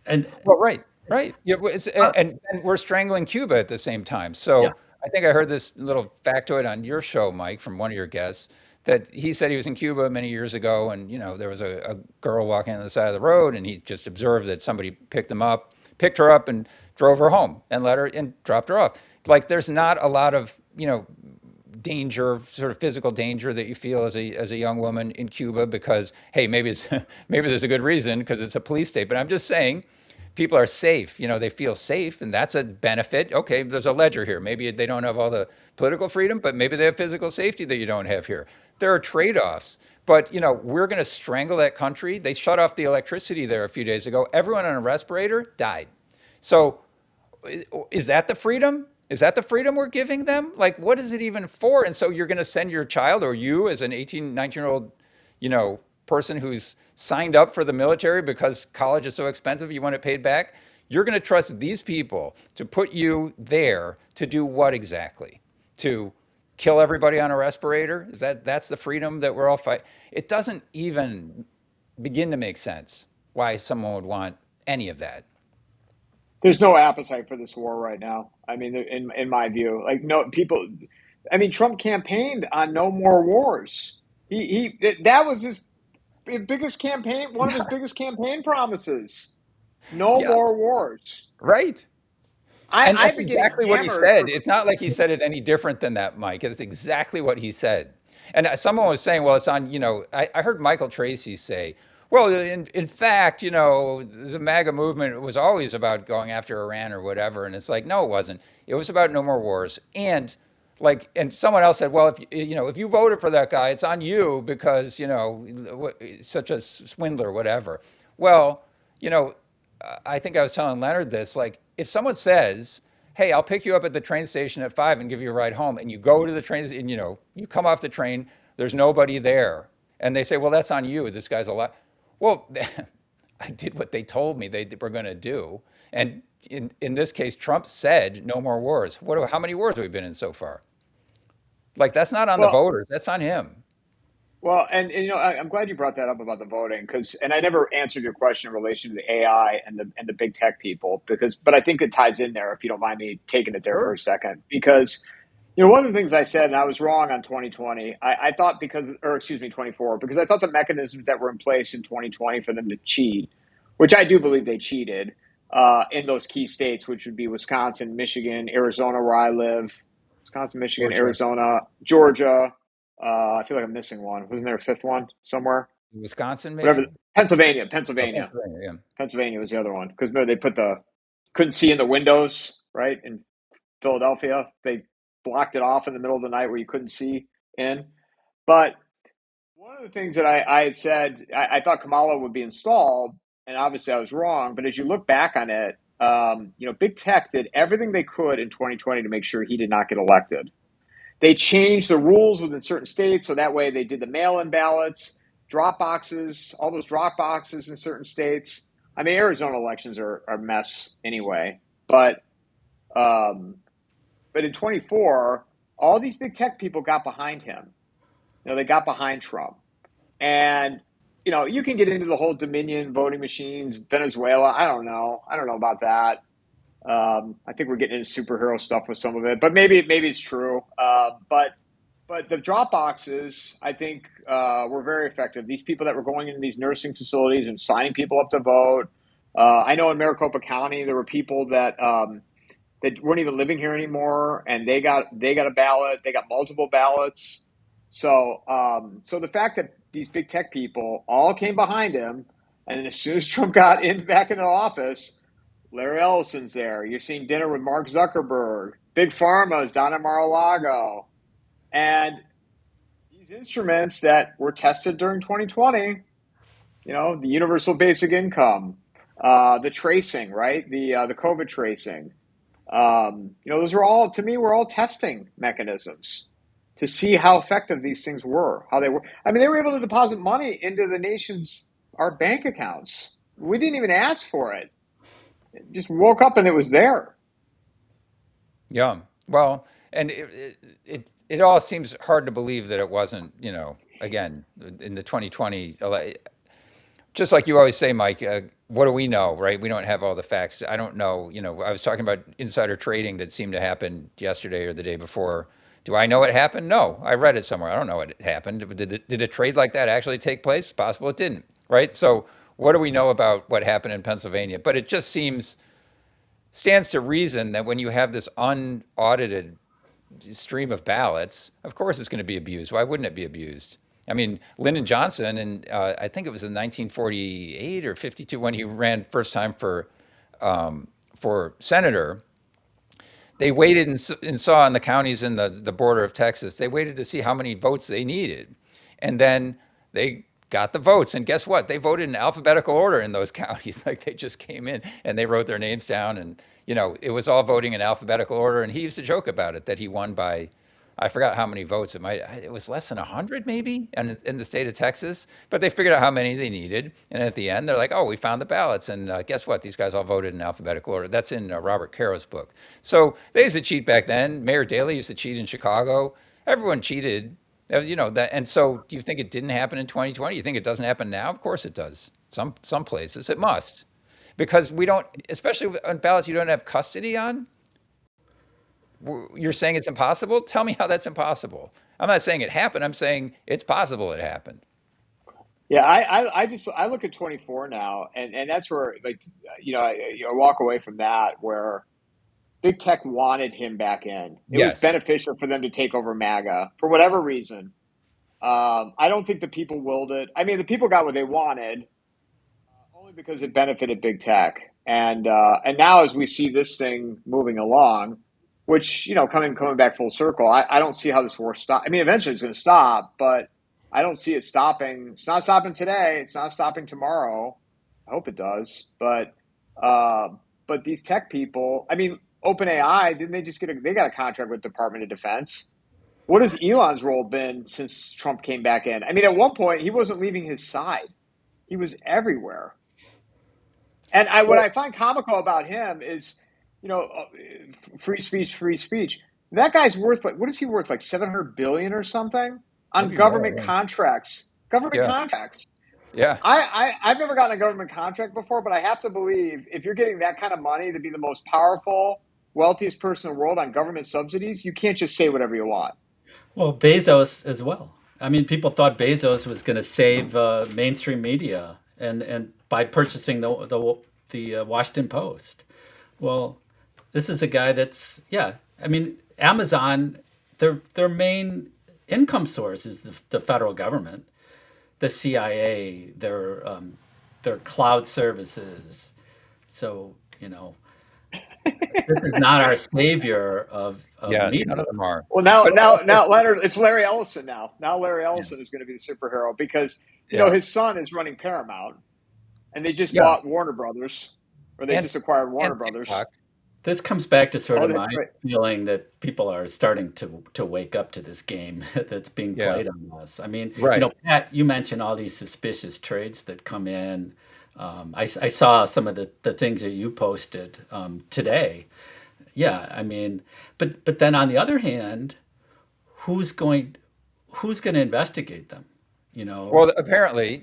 and Well, right, right. Yeah, well, uh, and we're strangling Cuba at the same time. yeah, So I think I heard this little factoid on your show, Mike, from one of your guests, that he said he was in Cuba many years ago, and there was a girl walking on the side of the road, and he just observed that somebody picked her up, and drove her home, and let her and dropped her off. Like there's not a lot of danger, sort of physical danger that you feel as a young woman in Cuba because hey, maybe it's maybe there's a good reason because it's a police state. But I'm just saying, people are safe. They feel safe, and that's a benefit. Okay, there's a ledger here. Maybe they don't have all the political freedom, but maybe they have physical safety that you don't have here. There are trade-offs. But we're going to strangle that country. They shut off the electricity there a few days ago. Everyone on a respirator died. So is that the freedom? Is that the freedom we're giving them? Like, what is it even for? And so you're going to send your child or you as an 18, 19-year-old, person who's signed up for the military because college is so expensive, you want it paid back. You're going to trust these people to put you there to do what exactly? To kill everybody on a respirator? That's the freedom that we're all fighting? It doesn't even begin to make sense why someone would want any of that. there's no appetite for this war right now. I mean, in my view, like no people. I mean, Trump campaigned on no more wars. That was his biggest campaign, one of his biggest campaign promises. No Yeah, more wars. right. And that's I've been getting exactly what he hammered said. for. It's not like he said it any different than that, Mike. It's exactly what he said. And someone was saying, well, it's on, I heard Michael Tracy say, well, in fact, the MAGA movement was always about going after Iran or whatever. And it's like, no, it wasn't. It was about no more wars. And someone else said, well, if you voted for that guy, it's on you because, such a swindler, whatever. Well, you know, I think I was telling Leonard this, like if someone says, "Hey, I'll pick you up at the train station at 5 and give you a ride home," and you go to the train and you come off the train, there's nobody there, and they say, "Well, that's on you. This guy's a lot." Well, I did what they told me they were going to do, and in this case, Trump said no more wars. How many wars have we been in so far? Like that's not on the Well, voters. That's on him. Well, and I'm glad you brought that up about the voting because, and I never answered your question in relation to the AI and the big tech people because, but I think it ties in there if you don't mind me taking it there for Sure. a second because one of the things I said, and I was wrong on 2020. I thought because, or excuse me, 24, because I thought the mechanisms that were in place in 2020 for them to cheat, which I do believe they cheated in those key states, which would be Wisconsin, Michigan, Arizona, where I live, Wisconsin, Michigan, Georgia. Arizona, Georgia. I feel like I'm missing one. Wasn't there a fifth one somewhere? Wisconsin, Whatever. maybe? Pennsylvania, Oh, Pennsylvania, Pennsylvania, yeah. Pennsylvania was the other one because remember they put the couldn't see in the windows, right? In Philadelphia, they blocked it off in the middle of the night where you couldn't see in. But one of the things that I had said, I thought Kamala would be installed, and obviously I was wrong. But as you look back on it, Big Tech did everything they could in 2020 to make sure he did not get elected. They changed the rules within certain states, so that way they did the mail-in ballots, drop boxes, all those drop boxes in certain states. I mean, Arizona elections are a mess anyway, but um, in 24, all these big tech people got behind him. They got behind Trump. And, you can get into the whole Dominion voting machines, Venezuela. I don't know. I don't know about that. I think we're getting into superhero stuff with some of it, but maybe it's true. But the drop boxes, I think, were very effective. These people that were going into these nursing facilities and signing people up to vote. I know in Maricopa County there were people that weren't even living here anymore, and they got a ballot. They got multiple ballots. So the fact that these big tech people all came behind him, and then as soon as Trump got in back into office, Larry Ellison's there. You're seeing dinner with Mark Zuckerberg. Big Pharma is down at Mar-a-Lago, and these instruments that were tested during 2020. The universal basic income, the tracing, right? The COVID tracing. Those are all, to me, were all testing mechanisms to see how effective these things were, how they were. I mean, they were able to deposit money into the nation's our bank accounts. We didn't even ask for it. It just woke up and it was there. Yeah. Well, and it all seems hard to believe that it wasn't, again, in the 2020 just like you always say, Mike, what do we know, right? We don't have all the facts. I don't know. I was talking about insider trading that seemed to happen yesterday or the day before. Do I know it happened? No, I read it somewhere. I don't know what happened. Did a trade like that actually take place? Possible it didn't, right? So what do we know about what happened in Pennsylvania? But it just stands to reason that when you have this unaudited stream of ballots, of course it's going to be abused. Why wouldn't it be abused? I mean, Lyndon Johnson, and I think it was in 1948 or 52 when he ran first time for senator. They waited and saw in the counties in the border of Texas. They waited to see how many votes they needed, and then they got the votes. And guess what? They voted in alphabetical order in those counties. Like they just came in and they wrote their names down, and it was all voting in alphabetical order. And he used to joke about it that he won by, I forgot how many votes. It was less than 100 maybe in the state of Texas, but they figured out how many they needed. And at the end, they're like, oh, we found the ballots. And guess what? These guys all voted in alphabetical order. That's in Robert Caro's book. So they used to cheat back then. Mayor Daley used to cheat in Chicago. Everyone cheated. That. And so do you think it didn't happen in 2020? You think it doesn't happen now? Of course it does. Some places it must. Because we don't, especially on ballots you don't have custody on, you're saying it's impossible? Tell me how that's impossible. I'm not saying it happened. I'm saying it's possible it happened. Yeah, I look at 24 now, and that's where I walk away from that where big tech wanted him back in. It was Yes. beneficial for them to take over MAGA for whatever reason. I don't think the people willed it. I mean, the people got what they wanted only because it benefited big tech. And now as we see this thing moving along, which coming back full circle, I don't see how this war stop. I mean, eventually it's going to stop, but I don't see it stopping. It's not stopping today. It's not stopping tomorrow. I hope it does, uh, but these tech people. I mean, OpenAI didn't they just they got a contract with Department of Defense? What has Elon's role been since Trump came back in? I mean, at one point he wasn't leaving his side; he was everywhere. And what Well, I find comical about him is, you know, uh, free speech, free speech. That guy's worth like what is he worth like 700 billion or something? on maybe more. government contracts. Government Yeah, contracts. yeah, I've never gotten a government contract before, but I have to believe if you're getting that kind of money to be the most powerful, wealthiest person in the world on government subsidies, you can't just say whatever you want. Well, Bezos as well. I mean, people thought Bezos was going to save mainstream media, and by purchasing the Washington Post. Well, this is a guy that's, yeah. I mean, Amazon, their main income source is the federal government, the CIA, their cloud services. So, this is not our savior of yeah. None media. of them are. Well, now, But now, also, now, Leonard, it's Larry Ellison now. Now, Larry yeah, Ellison is going to be the superhero because yeah, his son is running Paramount, and they just yeah, bought Warner Brothers, or they and just acquired Warner and Brothers. TikTok. This comes back to sort Oh, of that's my right. feeling that people are starting to wake up to this game that's being Yeah, played on us. I mean, right. Pat, you mentioned all these suspicious trades that come in. I saw some of the things that you posted today. Yeah, I mean, but then on the other hand, who's going who's going to investigate them? You know, Well, apparently,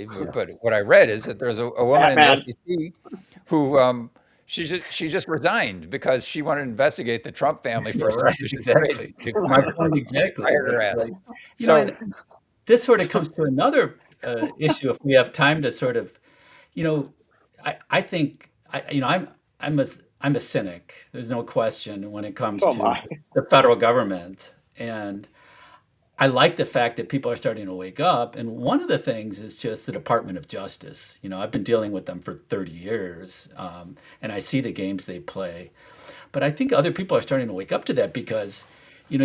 but what I read is that there's a woman in the Batman. SEC who she just resigned because she wanted to investigate the Trump family for yeah, right, suspicious trades. exactly. My point exactly. Fired her Right, ass. right. So And this sort of comes to another issue if we have time to sort of, you know, I think I'm a I'm a cynic. There's no question when it comes So am to I. the federal government, and I like the fact that people are starting to wake up. And one of the things is just the Department of Justice. I've been dealing with them for 30 years, and I see the games they play. But I think other people are starting to wake up to that because, you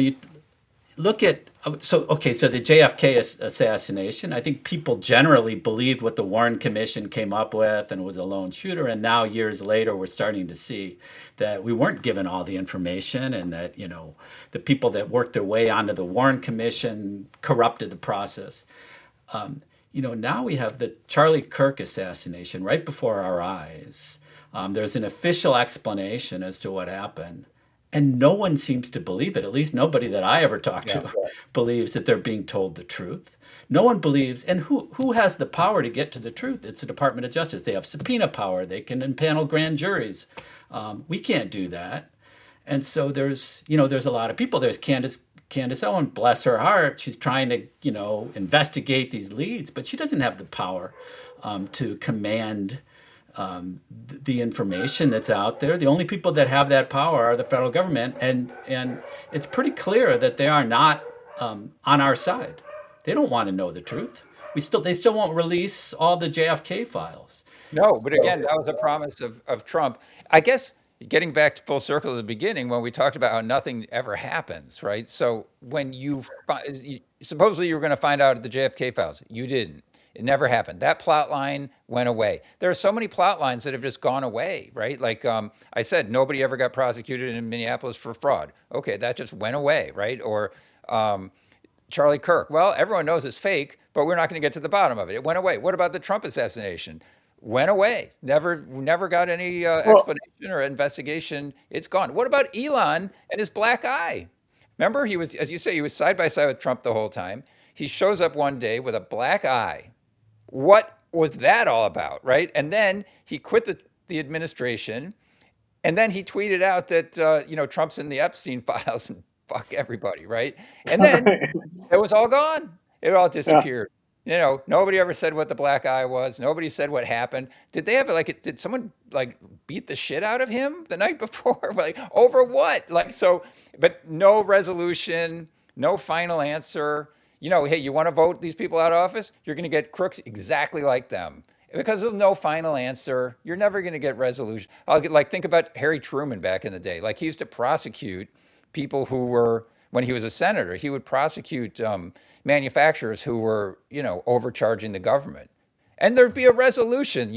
look at so the JFK assassination. I think people generally believed what the Warren Commission came up with and it was a lone shooter. And now years later, we're starting to see that we weren't given all the information, and that the people that worked their way onto the Warren Commission corrupted the process. Now we have the Charlie Kirk assassination right before our eyes. There's an official explanation as to what happened. And no one seems to believe it. At least nobody that I ever talked yeah, to believes that they're being told the truth. No one believes, and who has the power to get to the truth? It's the Department of Justice. They have subpoena power. They can impanel grand juries. We can't do that. And so there's a lot of people. There's Candace Owen, bless her heart. She's trying to investigate these leads, but she doesn't have the power to command the information that's out there. The only people that have that power are the federal government, and it's pretty clear that they are not on our side. They don't want to know the truth. They still won't release all the JFK files. no, but So again, that was a promise of Trump. I guess getting back to full circle at the beginning when we talked about how nothing ever happens, right? So when supposedly you were going to find out the JFK files, you didn't. It never happened. That plot line went away. There are so many plot lines that have just gone away, right? Like I said, nobody ever got prosecuted in Minneapolis for fraud. Okay, that just went away, right? Or um, Charlie Kirk. Well, everyone knows it's fake, but we're not going to get to the bottom of it. It went away. What about the Trump assassination? Went away. Never got any Well, explanation or investigation. It's gone. What about Elon and his black eye? Remember, he was, as you say, he was side by side with Trump the whole time. He shows up one day with a black eye. What was that all about, right? And then he quit the administration, and then he tweeted out that Trump's in the Epstein files and fuck everybody, right? And then it was all gone. It all yeah. disappeared. Nobody ever said what the black eye was. Nobody said what happened. Did they have did someone like beat the shit out of him the night before? Like over what? Like so, but no resolution, no final answer. Hey, you want to vote these people out of office? You're going to get crooks exactly like them. Because of no final answer, you're never going to get resolution. Think about Harry Truman back in the day. Like he used to prosecute people who were, when he was a senator, he would prosecute manufacturers who were, overcharging the government. And there'd be a resolution.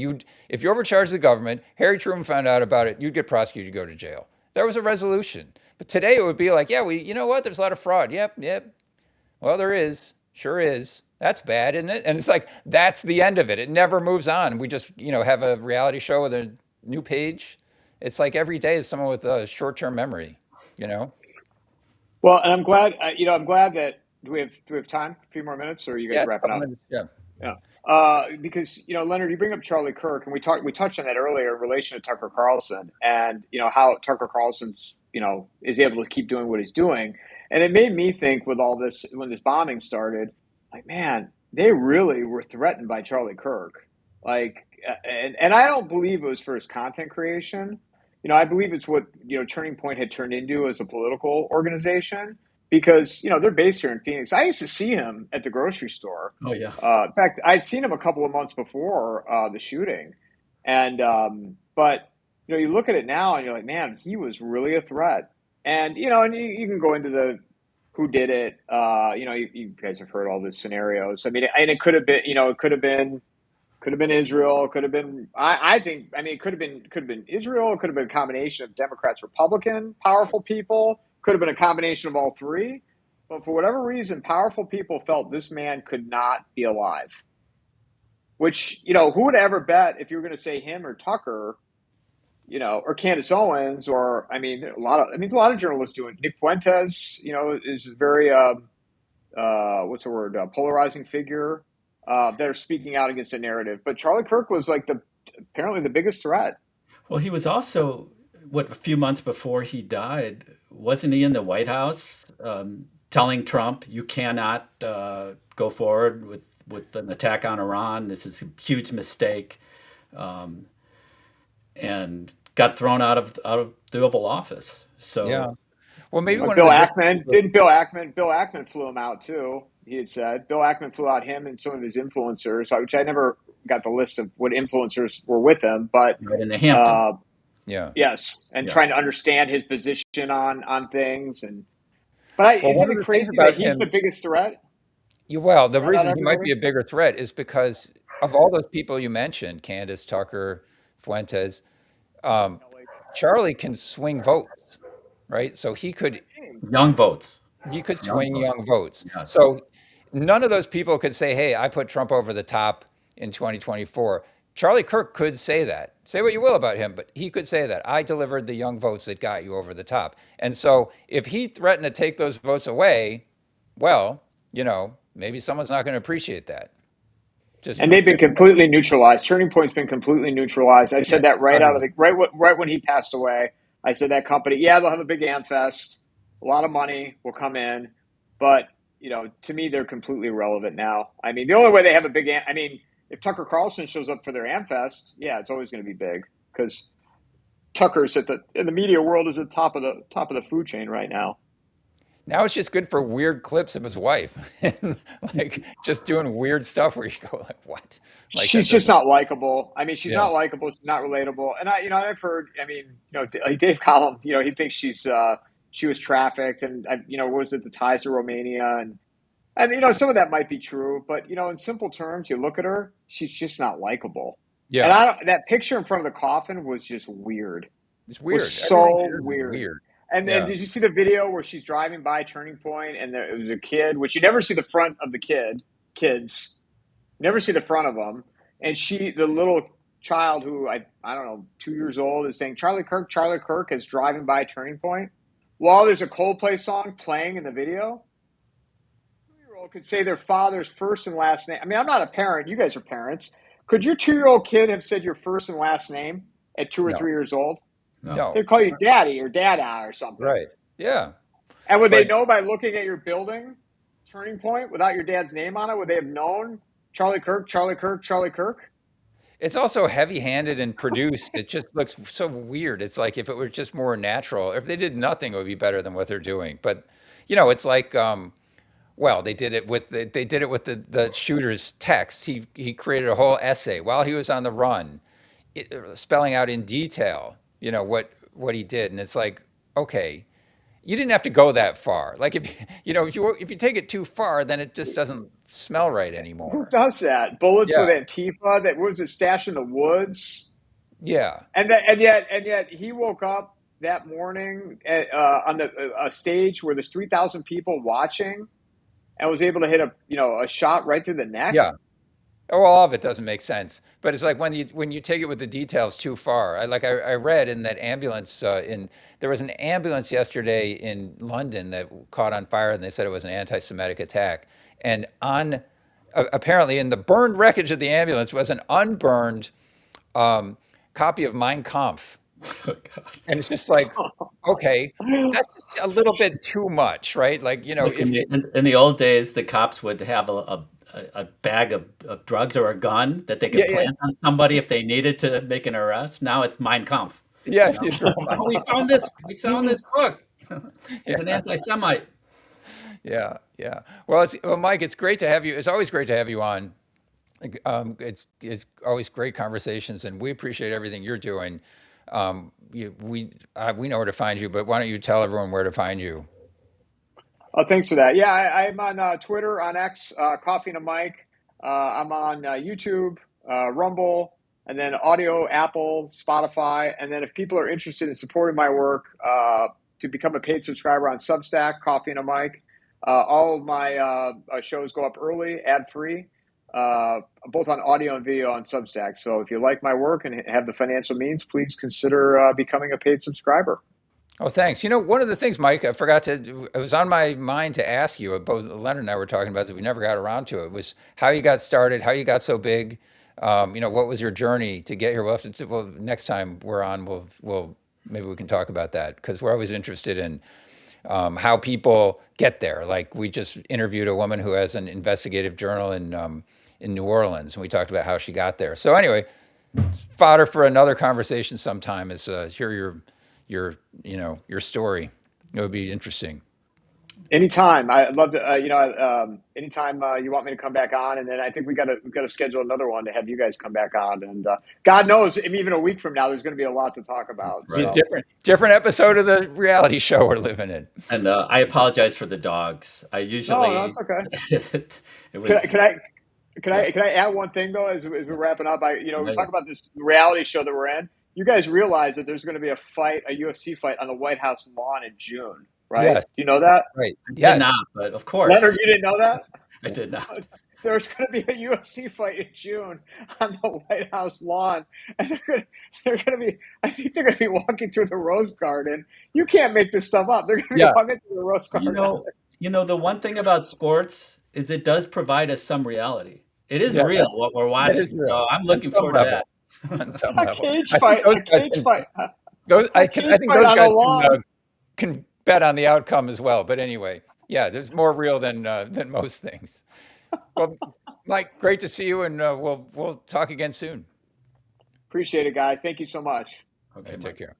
If you overcharge the government, Harry Truman found out about it, you'd get prosecuted, you'd go to jail. There was a resolution. But today it would be like, yeah, you know what? There's a lot of fraud. Yep, yep. Well, there is. Sure is. That's bad, isn't it? And it's like, that's the end of it. It never moves on. We just, have a reality show with a new page. It's like every day is someone with a short-term memory, you know? Well, and I'm glad. I'm glad that do we have time? A few more minutes, or are you guys Yeah, a wrapping couple up? minutes. Yeah. Yeah. Because Leonard, you bring up Charlie Kirk, and we touched on that earlier in relation to Tucker Carlson, and how Tucker Carlson's is able to keep doing what he's doing, and it made me think with all this when this bombing started, like man, they really were threatened by Charlie Kirk, like, and I don't believe it was for his content creation. I believe it's what Turning Point had turned into as a political organization because they're based here in Phoenix. I used to see him at the grocery store. Oh yeah. In fact, I'd seen him a couple of months before the shooting, and but you look at it now and you're like, man, he was really a threat. And and you can go into the who did it. You guys have heard all these scenarios. I mean, and it could have been, it could have been Israel. Could have been. I think. I mean, it could have been Israel. It could have been a combination of Democrats, Republican, powerful people. Could have been a combination of all three. But for whatever reason, powerful people felt this man could not be alive. Which who would ever bet if you were going to say him or Tucker, or Candace Owens, or a lot of journalists do it. Nick Fuentes, is a very what's the word, polarizing figure that are speaking out against the narrative. But Charlie Kirk was like apparently the biggest threat. Well, he was also what a few months before he died, wasn't he in the White House telling Trump, "You cannot go forward with an attack on Iran. This is a huge mistake," and got thrown out of the Oval Office. Yeah. So Well, maybe Like one of Bill the big things Ackman, didn't Bill Ackman flew him out too. He had said Bill Ackman flew out him and some of his influencers, which I never got the list of what influencers were with him, but right in the Hamptons. uh, yeah. yes, and Yeah. trying to understand his position on things. And Well, isn't one of it the things crazy that about he's the him, biggest threat the out reason of he might be everybody? a bigger threat is because of all those people you mentioned, Candace, Tucker, Fuentes, um, LA, Charlie can swing votes, right? So King. Young votes. he could Young swing votes. young votes. Yes. So none of those people could say, "Hey, I put Trump over the top in 2024." Charlie Kirk could say that. Say what you will about him, but he could say that. I delivered the young votes that got you over the top. And so if he threatened to take those votes away, well, maybe someone's not going to appreciate that. Just, And they've been just completely neutralized. Turning Point's been completely neutralized. I yeah, said that right not out of even. the right when he passed away. I said that company, yeah, they'll have a big AmFest, a lot of money will come in, but to me, they're completely irrelevant now. I mean, the only way they have a big, if Tucker Carlson shows up for their AmFest, yeah, it's always going to be big because Tucker's in the media world is at the top of the food chain right now. Now it's just good for weird clips of his wife and like just doing weird stuff where you go like, what? Like that She's just doesn't. not likable. I mean, she's Yeah. not likable. She's not relatable. And I've heard. I mean, like Dave Collum. He thinks she was trafficked, and what was it, the ties to Romania, and some of that might be true. But in simple terms, you look at her, she's just not likable. And Yeah. I don't, that picture in front of the coffin was just weird. It's Was weird. Everything she so does is weird. weird. And then Yeah. did you see the video where she's driving by Turning Point, and it was a kid, which you never see the front of the kids. Never see the front of them. And the little child who I don't know, 2 years old, is saying Charlie Kirk is driving by Turning Point. While there's a Coldplay song playing in the video, 2-year-old could say their father's first and last name. I mean, I'm not a parent. You guys are parents. Could your 2-year-old kid have said your first and last name at 2 or 3 years old? No. No. They'd call you daddy or dada or something. Right. Yeah. And would they But know by looking at your building, Turning Point, without your dad's name on it? Would they have known Charlie Kirk, Charlie Kirk, Charlie Kirk? it's also heavy-handed and produced. It just looks so weird. It's like if it were just more natural, if they did nothing, it would be better than what they're doing. But it's like well, they did it with the shooter's text. He created a whole essay while he was on the run, spelling out in detail, what he did, and it's like, okay, you didn't have to go that far. Like if you take it too far, then it just doesn't smell right Who anymore. does that? Bullets Yeah, with Antifa. That what was it, stashed in the woods. yeah, And yet he woke up that morning on the a stage where there's 3,000 people watching and was able to hit a shot right through the neck. yeah. Oh, all of it doesn't make sense, but it's like when you take it with the details too far. I read in that ambulance in there was an ambulance yesterday in London that caught on fire, and they said it was an anti-Semitic attack. And on apparently in the burned wreckage of the ambulance was an unburned copy of Mein Kampf, Oh God. and it's just like, okay, that's just a little bit too much, right? Like Look, if in the old days, the cops would have a bag of drugs or a gun that they yeah, could yeah, plant on somebody if they needed to make an arrest. Now it's Mein Kampf. yeah, You know, you throw them oh, out. we found this. We found this book. He's an Yeah. anti-Semite. Yeah, yeah. Well, Mike, it's great to have you. It's always great to have you on. It's always great conversations, and we appreciate everything you're doing. We know where to find you, but why don't you tell everyone where to find you? Oh, thanks for that. Yeah, I'm on Twitter, on X, Coffee and a Mic. I'm on YouTube, Rumble, and then audio, Apple, Spotify. And then if people are interested in supporting my work, to become a paid subscriber on Substack, Coffee and a Mic. All of my shows go up early, ad free, both on audio and video on Substack. So if you like my work and have the financial means, please consider becoming a paid subscriber. Oh, thanks. One of the things, Mike, I forgot to, it was on my mind to ask you, both Leonard and I were talking about it, we never got around to it, was how you got started, how you got so big. What was your journey to get here? Well, next time we're on, maybe we can talk about that because we're always interested in how people get there. Like we just interviewed a woman who has an investigative journal in New Orleans, and we talked about how she got there. So anyway, fodder for another conversation sometime is hear your story. It would be interesting. Anytime. I'd love to, anytime you want me to come back on, and then I think we got to schedule another one to have you guys come back on. And God knows, if even a week from now, there's going to be a lot to talk about. Be a Right. So, different episode of the reality show we're living in. And I apologize for the dogs. I no, usually that's okay. it Can was I, can I, can yeah. I, can I add one thing though, as we're wrapping up? We Yeah. talk about this reality show that we're in. You guys realize that there's going to be a UFC fight on the White House lawn in June, right? Yes, Do you know that? right. I did Yes. not, but of Leonard, course you didn't know that? I did not. There's going to be a UFC fight in June on the White House lawn, and they're going to be. I think they're going to be walking through the Rose Garden. You can't make this stuff up. They're going to be Yeah. walking through the Rose You Garden. know, the one thing about sports is it does provide us some reality. It is Yeah. real what we're That is watching, real so I'm on looking some forward to level. that. On some A level, cage I think fight. those A guys cage can. fight. Those A I cage think fight those on the guys lawn. can bet on the outcome as well. But anyway, yeah, there's more real than most things. Well, Mike, great to see you, and we'll talk again soon. Appreciate it, guys. Thank you so much. Okay, Take Mike. care.